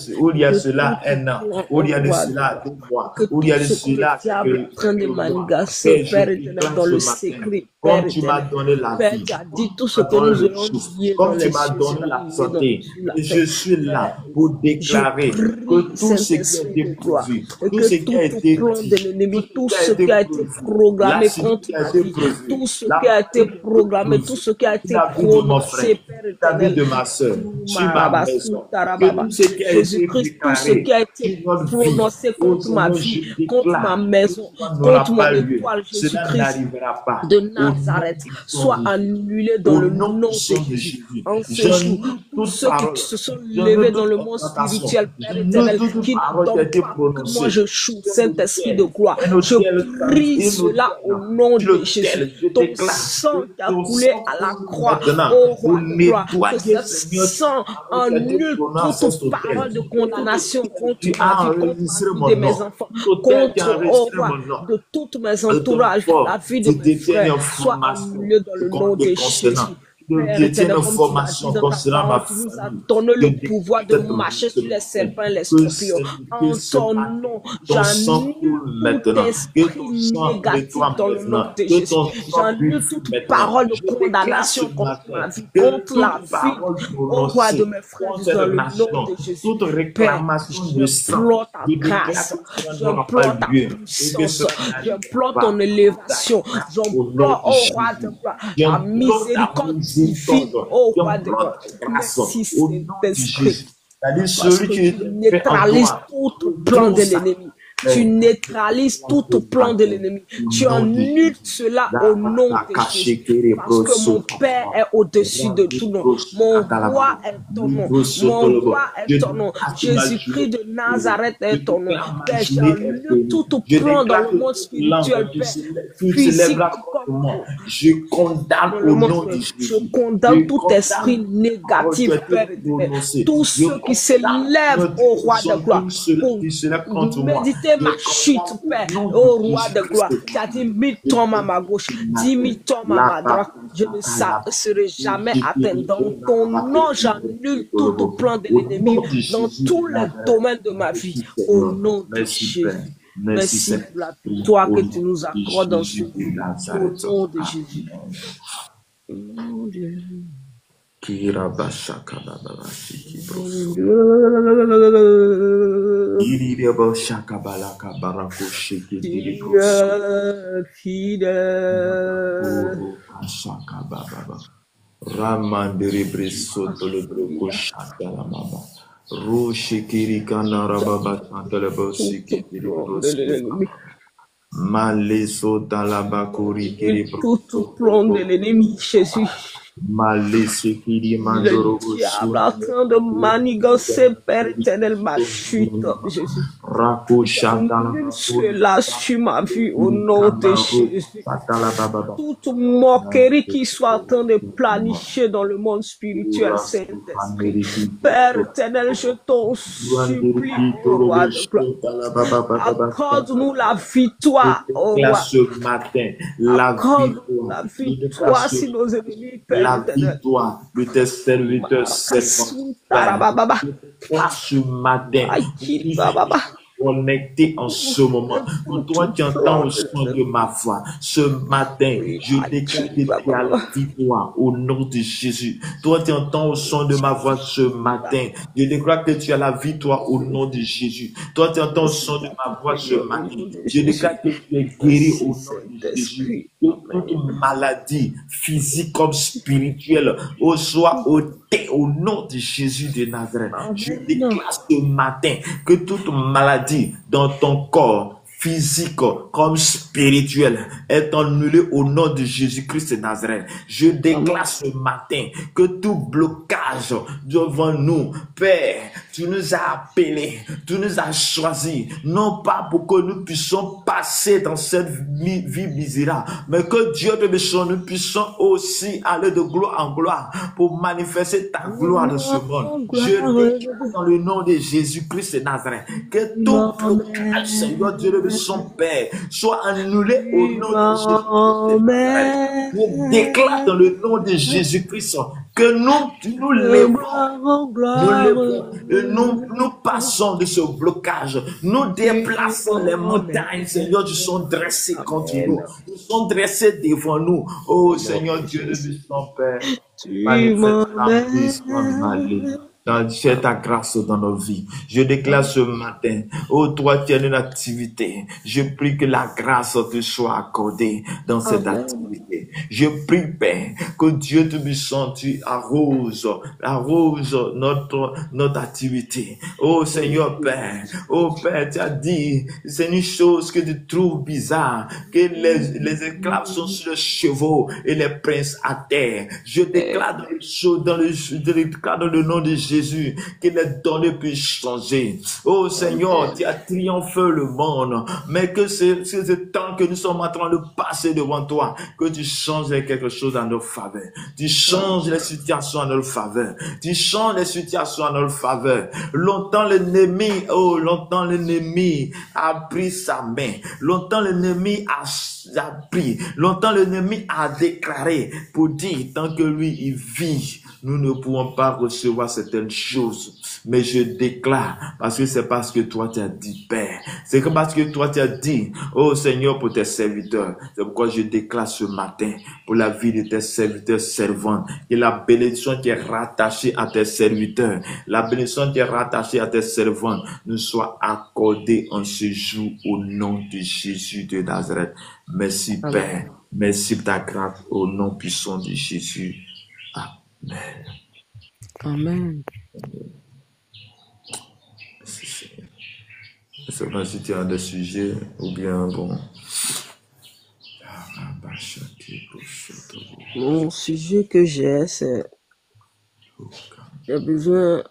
Que cela tout un an, plan, où il y a de roi de cela gloire, 2 mois, que où il y tout a de ce que le cela diable est en train de quelques mois, manigancer, Père, je Père éternel, déclare dans ce le matin, secret, Père comme tu m'as éternel. donné la Père, vie, tu as dit comme tout tu ce m'as que donné nous le aurons souffle, lié dans comme tu les m'as cieux donné sera la lié santé, sur la et terre. je suis là Père, pour je déclarer que prie, tout ce qui a Saint-Esprit été de gloire, prévu, et tout que ce qui a tout été plan de dit, tout l'ennemi, ce tout qui a ce été qui a été prévu, programmé l'accident contre qui a ma été vie, prévu, tout ce qui la a maladie qui été a été programmé, tout prévue, ce qui a été la vie de mon frère, prononcé, Père la vie éternel, de ma soeur, sur ma maison, que Tarababa. tout ce qui a été Jésus-Christ, tout ce déclaré qui a été sur notre vie, prononcé au contre ma Seigneur, vie, je contre ma déclare que maison, cela contre n'aura mon pas lieu. étoile, Cela Jésus-Christ n'arrivera pas. de Au nom Nazareth, puissant soit de Jésus. annulé dans Au le nom nom de puissant de Jésus. Jésus. En ce jour, J'annule tous toute ceux qui parole. se sont J'annule levés dans toute le monde constatation. spirituel, Père J'annule éternel, toute qui parole qui a n'entendent été pas que moi prononcée. je joue, Saint-Esprit de gloire, Un je hôtel, prie une cela au hôtel, nom sur de Jésus. lequel je Ton déclare sang que qui a ton coulé sang à la coule croix, maintenant ô pour roi de gloire, que nettoyer, ce Seigneur, sang parole qui a été annule prononcée à toute cet hôtel. parole de Et tout condamnation hôtel contre qui ma a vie, contre enregistré la vie de mon mes nom, enfants, tout hôtel qui a contre, ô enregistré roi, mon nom, de tous mes ton entourages, la corps, vie de tu mes détiens frères, une soit information annulée dans le nom de concernant. Jésus. Tu Père détiens éternel, une comme tu l'as dit information dans ta concernant ma parole, tu nous as famille. donné Je le pouvoir déclare de cette marcher ce sur les matin serpents et les que, scorpions. que En ce ton matin, nom, ton sang j'annule coule tout maintenant, que esprit ton sang négatif nettoie dans le nom maintenant, de que Jésus. ton sang J'annule purifie toute maintenant. parole de Je déclare ce condamnation contre matin ma vie, que contre la toute vie, parole au roi de prononcée mes frères, contre dans cette le nom nation, de Jésus. toute Père, réclamation de sang, j'implore ta je déclare grâce, que cela n'aura pas j'implore ta lieu et que puissance, cela n'arrivera j'implore ton pas. élévation, Au nom j'implore, de oh roi de Jésus. gloire, ta J'implore ta miséricorde divine, miséricorde. oh roi de J'implore gloire. ta grâce. Merci Au nom de Saint-Esprit. Jésus. C'est-à-dire Parce celui que qui tu est fait en neutralises toi. tout plan de ça. l'ennemi. Tu neutralises tout plan de l'ennemi. Tu annules cela au nom de Jésus. Parce que mon Père est au-dessus de tout nom. Mon roi est ton nom. Mon roi est ton nom. Jésus-Christ de Nazareth est ton nom. Père, j'annule tout plan dans le monde spirituel, Père. Physique comme je condamne au nom de Jésus. je condamne tout esprit négatif, Père éternel. Tous ceux qui se lèvent au roi de gloire pour méditer ma chute, Père, au roi de gloire. Tu as dit, mille-toi à ma gauche, 10 000 à ma droite. Je ne serai jamais atteint. Dans ton nom, j'annule tout plan de l'ennemi dans tous les domaines de ma vie. Au nom de Jésus. Merci pour la victoire que tu nous accordes dans ce jour. Au nom de Jésus. Au nom de Jésus. Tout plan de l'ennemi, Jésus. Le diable en train de manigancer, Père éternel, ma chute, Jésus. Cela sur ma vie au nom de Jésus. Toute moquerie qui soit en train de planifier dans le monde spirituel, Saint-Esprit. Père éternel, je t'en supplie, ô roi de gloire. Accorde-nous la victoire, ô roi. Ce matin, Accorde-nous la victoire si nos ennemis, Père la victoire de tes serviteurs servants. Ce matin, connecté en ce moment. Quand toi tu entends le son de ma voix, ce matin, je déclare que tu as la victoire au nom de Jésus. Toi tu entends le son de ma voix ce matin, je déclare que tu as la victoire au nom de Jésus. Toi tu entends le son de ma voix ce matin, je déclare que tu es guéri au nom de Jésus. Que toute maladie physique comme spirituelle soit ôtée au nom de Jésus de Nazareth. Je déclare ce matin que toute maladie dans ton corps, physique comme spirituel, est annulée au nom de Jésus-Christ de Nazareth. Je déclare ce matin que tout blocage devant nous, Père, tu nous as appelés, tu nous as choisis, non pas pour que nous puissions passer dans cette vie misérable, mais que Dieu de méchant, nous puissions aussi aller de gloire en gloire pour manifester ta gloire dans ce monde. Je déclare dans le nom de Jésus-Christ de Nazareth que tout blocage, Seigneur Dieu de son Père, soit annulé au nom de Jésus-Christ. Je déclare dans le nom de Jésus-Christ que nous levons, nous passons de ce blocage, nous déplaçons les montagnes, Seigneur, qui sont dressées contre nous, qui sont dressées devant nous. Oh Seigneur Dieu de son Père, manifeste ta puissance, fais ta grâce dans nos vies. Je déclare ce matin, oh toi qui es une activité, je prie que la grâce te soit accordée dans cette activité. Je prie, Père, que Dieu te puissant, tu arrose notre activité. Oh Seigneur Père, oh Père, tu as dit, c'est une chose que tu trouves bizarre, que les esclaves sont sur les chevaux et les princes à terre. Je déclare dans le nom de Jésus, que les données puissent changer. Oh Seigneur, tu as triomphé le monde, mais que c'est ce temps que nous sommes en train de passer devant toi, que tu changes quelque chose en notre faveur. Tu changes les situations en notre faveur. Tu changes les situations en notre faveur. Longtemps l'ennemi a pris sa main. Longtemps l'ennemi a pris. Longtemps l'ennemi a déclaré pour dire, tant que lui il vit, nous ne pouvons pas recevoir certaines choses. Mais je déclare, parce que c'est parce que toi tu as dit, Père. C'est que parce que toi tu as dit, oh Seigneur, pour tes serviteurs. C'est pourquoi je déclare ce matin, pour la vie de tes serviteurs servants, que la bénédiction qui est rattachée à tes serviteurs, la bénédiction qui est rattachée à tes servants, nous soit accordée en ce jour au nom de Jésus de Nazareth. Merci Père. Merci pour ta grâce au nom puissant de Jésus. Amen. Amen. Merci Seigneur. Je ne sais pas si tu as des sujets ou bien bon. Mon sujet que j'ai, c'est j'ai besoin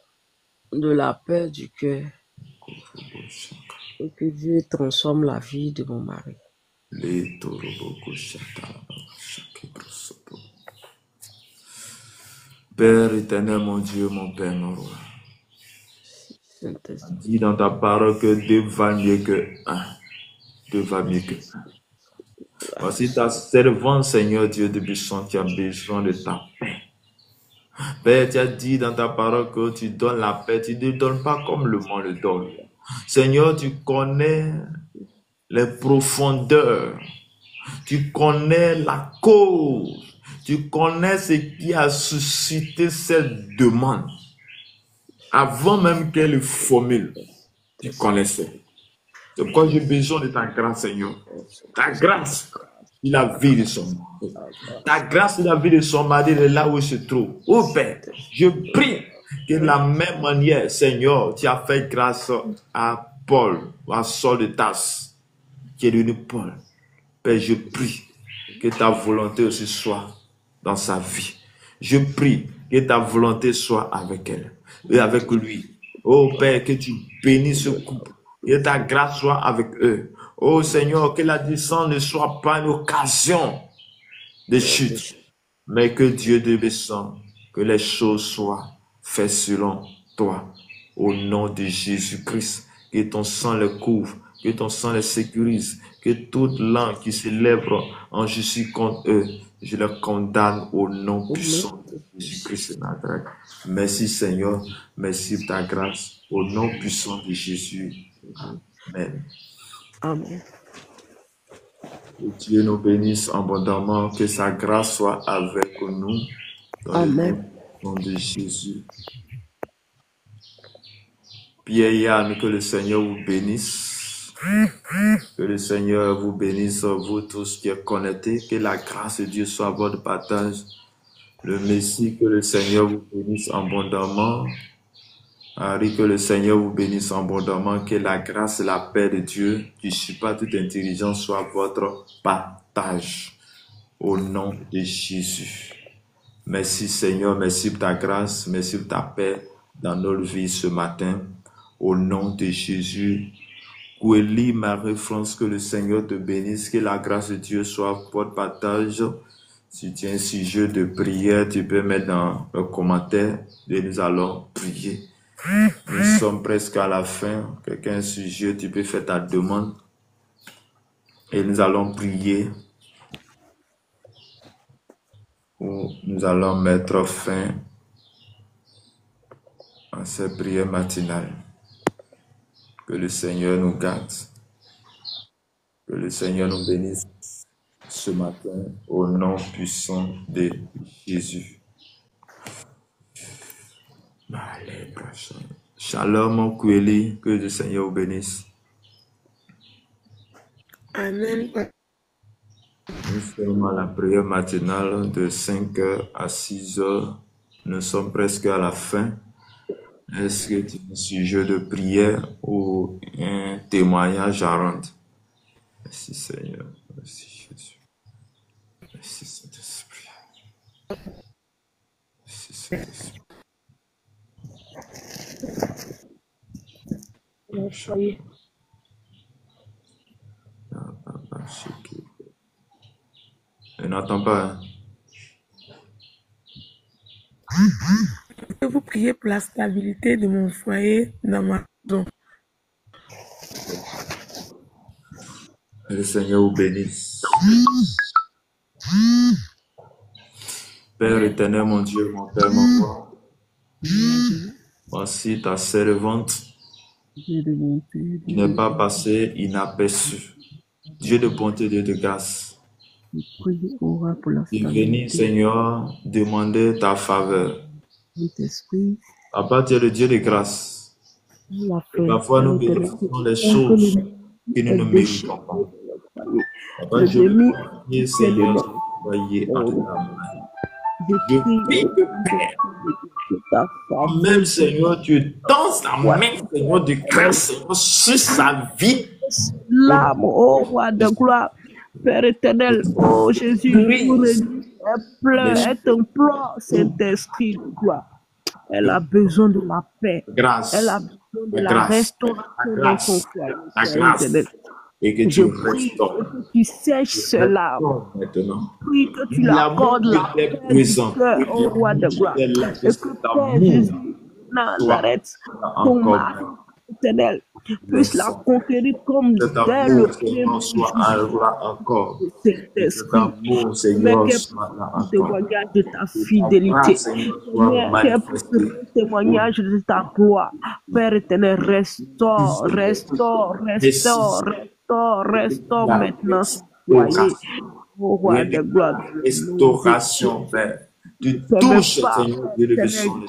de la paix du cœur et que Dieu transforme la vie de mon mari. Père éternel, mon Dieu, mon Père, mon roi. Dis dans ta parole que 2 va mieux que 1. 2 va mieux que 1. Voici ta servante, Seigneur Dieu de puissance, qui a besoin de ta paix. Père, tu as dit dans ta parole que tu donnes la paix, tu ne donnes pas comme le monde le donne. Seigneur, tu connais les profondeurs, tu connais la cause, tu connais ce qui a suscité cette demande. Avant même qu'elle formule, tu connaissais. C'est pourquoi j'ai besoin de ta grâce, Seigneur. Ta grâce, il a vie de son mari. Ta grâce, il a vie de son mari de là où il se trouve. Oh Père, je prie que de la même manière, Seigneur, tu as fait grâce à Paul, à Saul de Tarse, qui est devenu Paul. Père, je prie que ta volonté aussi soit dans sa vie. Je prie que ta volonté soit avec elle et avec lui. Oh Père, que tu bénisses ce couple. Que ta grâce soit avec eux. Oh Seigneur, que la descente ne soit pas une occasion de chute, mais que Dieu descende, que les choses soient faites selon toi. Au nom de Jésus-Christ, que ton sang les couvre, que ton sang les sécurise, que toute langue qui s'élève en Jésus contre eux, je les condamne au nom puissant de Jésus-Christ de Nazareth. Merci Seigneur, merci pour ta grâce, au nom puissant de Jésus. Amen. Amen. Que Dieu nous bénisse abondamment, que sa grâce soit avec nous. Dans Amen. le nom de Jésus. Pierre et Yann, que le Seigneur vous bénisse. Que le Seigneur vous bénisse, vous tous qui êtes connectés. Que la grâce de Dieu soit à votre partage. Le Messie, que le Seigneur vous bénisse abondamment. Henri, que le Seigneur vous bénisse abondamment, que la grâce et la paix de Dieu, qui supère toute intelligence, soit votre partage. Au nom de Jésus. Merci Seigneur, merci pour ta grâce, merci pour ta paix dans notre vie ce matin. Au nom de Jésus. Koueli, Marie-France, que le Seigneur te bénisse, que la grâce de Dieu soit votre partage. Si tu as un sujet de prière, tu peux mettre dans le commentaire et nous allons prier. Nous sommes presque à la fin. Quelqu'un a un sujet, tu peux faire ta demande. Et nous allons prier. où nous allons mettre fin à ces prières matinales. Que le Seigneur nous garde. Que le Seigneur nous bénisse ce matin au nom puissant de Jésus. Shalom, Koueli, que le Seigneur vous bénisse. Amen. Nous sommes à la prière matinale de 5h à 6h. Nous sommes presque à la fin. Est-ce que tu as un sujet de prière ou un témoignage à rendre? Merci Seigneur. Merci Jésus. Merci Saint-Esprit. Merci Saint-Esprit. Je n'entends pas. Je peux vous prier pour la stabilité de mon foyer dans ma maison. Que le Seigneur vous bénisse. Père éternel, mon Dieu, mon Père, mon roi. Voici ta servante qui n'est pas passée inaperçue. Dieu de bonté, Dieu de grâce. Tu es venu, Seigneur, demander ta faveur. Papa, tu es le Dieu de grâce. Parfois, nous bénissons les choses que nous ne méritons pas. Papa, je veux prier, Seigneur, soyez entre ta main. Je prie que Père, même Seigneur, tu tends ta main, Seigneur, de grâce, Seigneur, sur sa vie. L'âme, oh roi de gloire, Père éternel, oh Jésus, elle t'implore, Saint-Esprit de gloire. Elle a besoin de la paix. Grâce. Elle a besoin de la restauration dans son foyer. La grâce. Et que tu restaures. Que tu sèches cela. Maintenant. Prie que tu l'accordes la paix du cœur, au roi de gloire. Et que Père Jésus, Nazareth, ton mari éternel, puisse la conquérir comme dès le premier encore. Saint-Esprit, mais qu'elle puisse témoignage de ta fidélité, qu'elle puisse témoignage de ta gloire. Père éternel, restaure maintenant ce foyer, au roi de gloire. Restauration, Père. Tu touches, Seigneur, Dieu de puissance.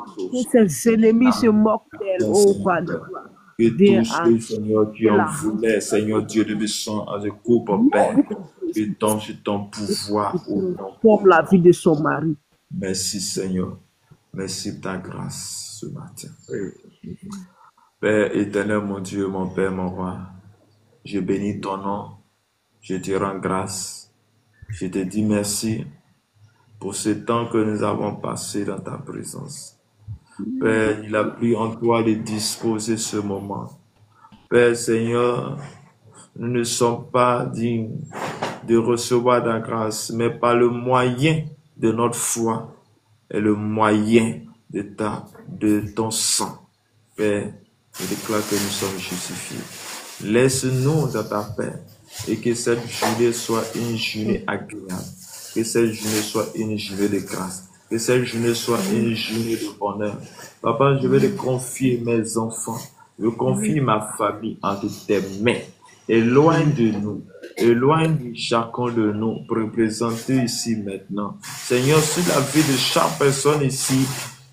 Que ses ennemis se moquent d'elle, au roi de gloire. Que tout ce, Seigneur, tu en voulais, Seigneur Dieu de puissance, en se coupe, Père. Que ton pouvoir pour la vie de son mari. Merci, Seigneur. Merci de ta grâce ce matin. Père éternel, mon Dieu, mon Père, mon roi, je bénis ton nom. Je te rends grâce. Je te dis merci pour ce temps que nous avons passé dans ta présence. Père, il a pris en toi de disposer ce moment. Père Seigneur, nous ne sommes pas dignes de recevoir ta grâce, mais par le moyen de notre foi et le moyen de ton sang. Père, je déclare que nous sommes justifiés. Laisse-nous dans ta paix et que cette journée soit une journée agréable. Que cette journée soit une journée de grâce. Que cette journée soit une journée de bonheur. Papa, je vais te confier mes enfants. Je confie ma famille entre tes mains. Éloigne de chacun de nous pour représenter ici maintenant. Seigneur, sur la vie de chaque personne ici,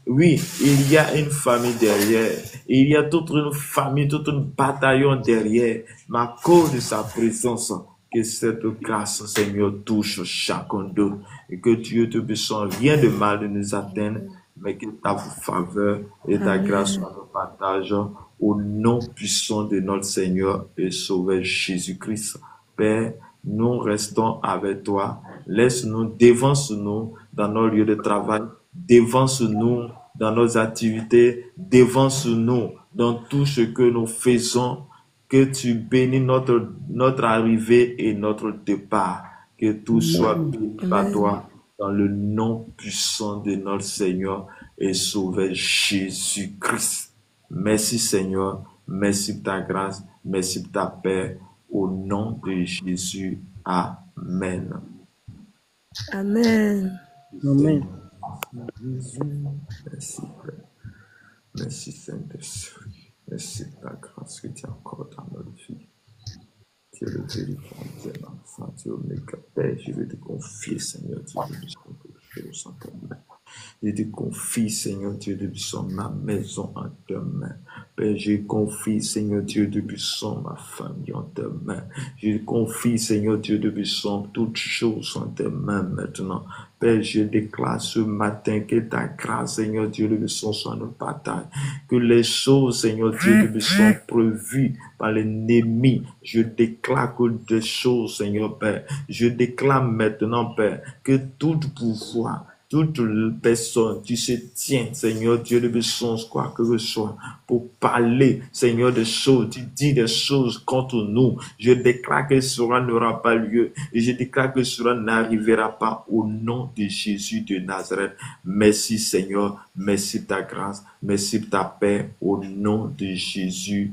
oui, il y a une famille derrière. Il y a toute une famille, tout un bataillon derrière. Mais à cause de sa présence, que cette grâce, Seigneur, touche chacun d'eux. Et que Dieu te puissant rien de mal de nous atteindre, mais que ta faveur et ta grâce soient nos partages au nom puissant de notre Seigneur et Sauveur Jésus-Christ. Père, nous restons avec toi. Laisse-nous, devance-nous dans nos lieux de travail, devance-nous dans nos activités, devance-nous dans tout ce que nous faisons. Que tu bénis notre arrivée et notre départ. Que tout soit béni par toi dans le nom puissant de notre Seigneur et Sauveur Jésus-Christ. Merci Seigneur, merci pour ta grâce, merci pour ta paix. Au nom de Jésus, Amen. Amen. Amen. Merci, Père. Merci, Saint-Esprit. Merci de ta grâce que tu accordes dans notre vie. Tu es le véritable Dieu, l'enfant, tu es Oméga. Père, je veux te confier, Seigneur, Dieu de puissance, que je sens ta main. Je te confie, Seigneur Dieu de puissance, ma maison en tes mains. Père, je confie, Seigneur Dieu de puissance, ma famille en tes mains. Je confie, Seigneur Dieu de puissance, toutes choses en tes mains maintenant. Père, je déclare ce matin que ta grâce, Seigneur Dieu de puissance, soit notre bataille. Que les choses, Seigneur Dieu de puissance, prévues par l'ennemi, je déclare que des choses, Seigneur Père, je déclare maintenant, Père, que tout pouvoir, toute personne qui se tient, Seigneur Dieu de puissance, quoi que ce soit, pour parler, Seigneur, des choses, tu dis des choses contre nous, je déclare que cela n'aura pas lieu, et je déclare que cela n'arrivera pas au nom de Jésus de Nazareth. Merci Seigneur, merci ta grâce, merci ta paix, au nom de Jésus.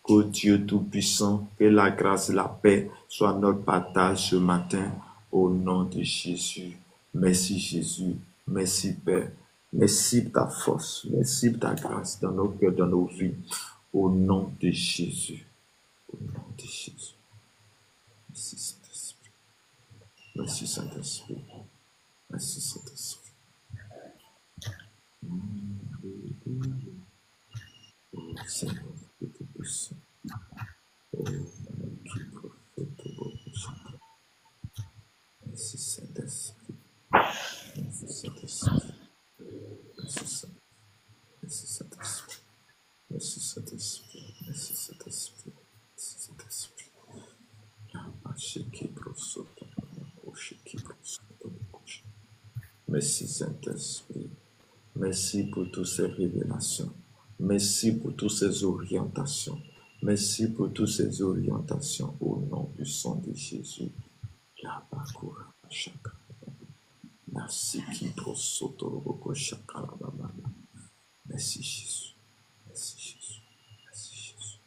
Que Dieu Tout-Puissant, que la grâce et la paix soient notre partage ce matin, au nom de Jésus. Merci Jésus, merci Père, merci pour ta force, merci pour ta grâce dans nos cœurs, dans nos vies, au nom de Jésus, au nom de Jésus. Merci Saint-Esprit, merci Saint-Esprit, merci Saint-Esprit. Oh Seigneur, que tu puisses. Oh, qui prophète, oh, merci Saint-Esprit, merci Saint-Esprit, merci Saint-Esprit, merci Saint-Esprit, merci Saint-Esprit, merci Saint-Esprit, merci Saint-Esprit. Merci Saint-Esprit. Merci pour toutes ces révélations. Merci pour toutes ces orientations. Merci pour toutes ces orientations au nom du sang de Jésus. Merci Merci Jésus. Merci Jésus. Merci Jésus.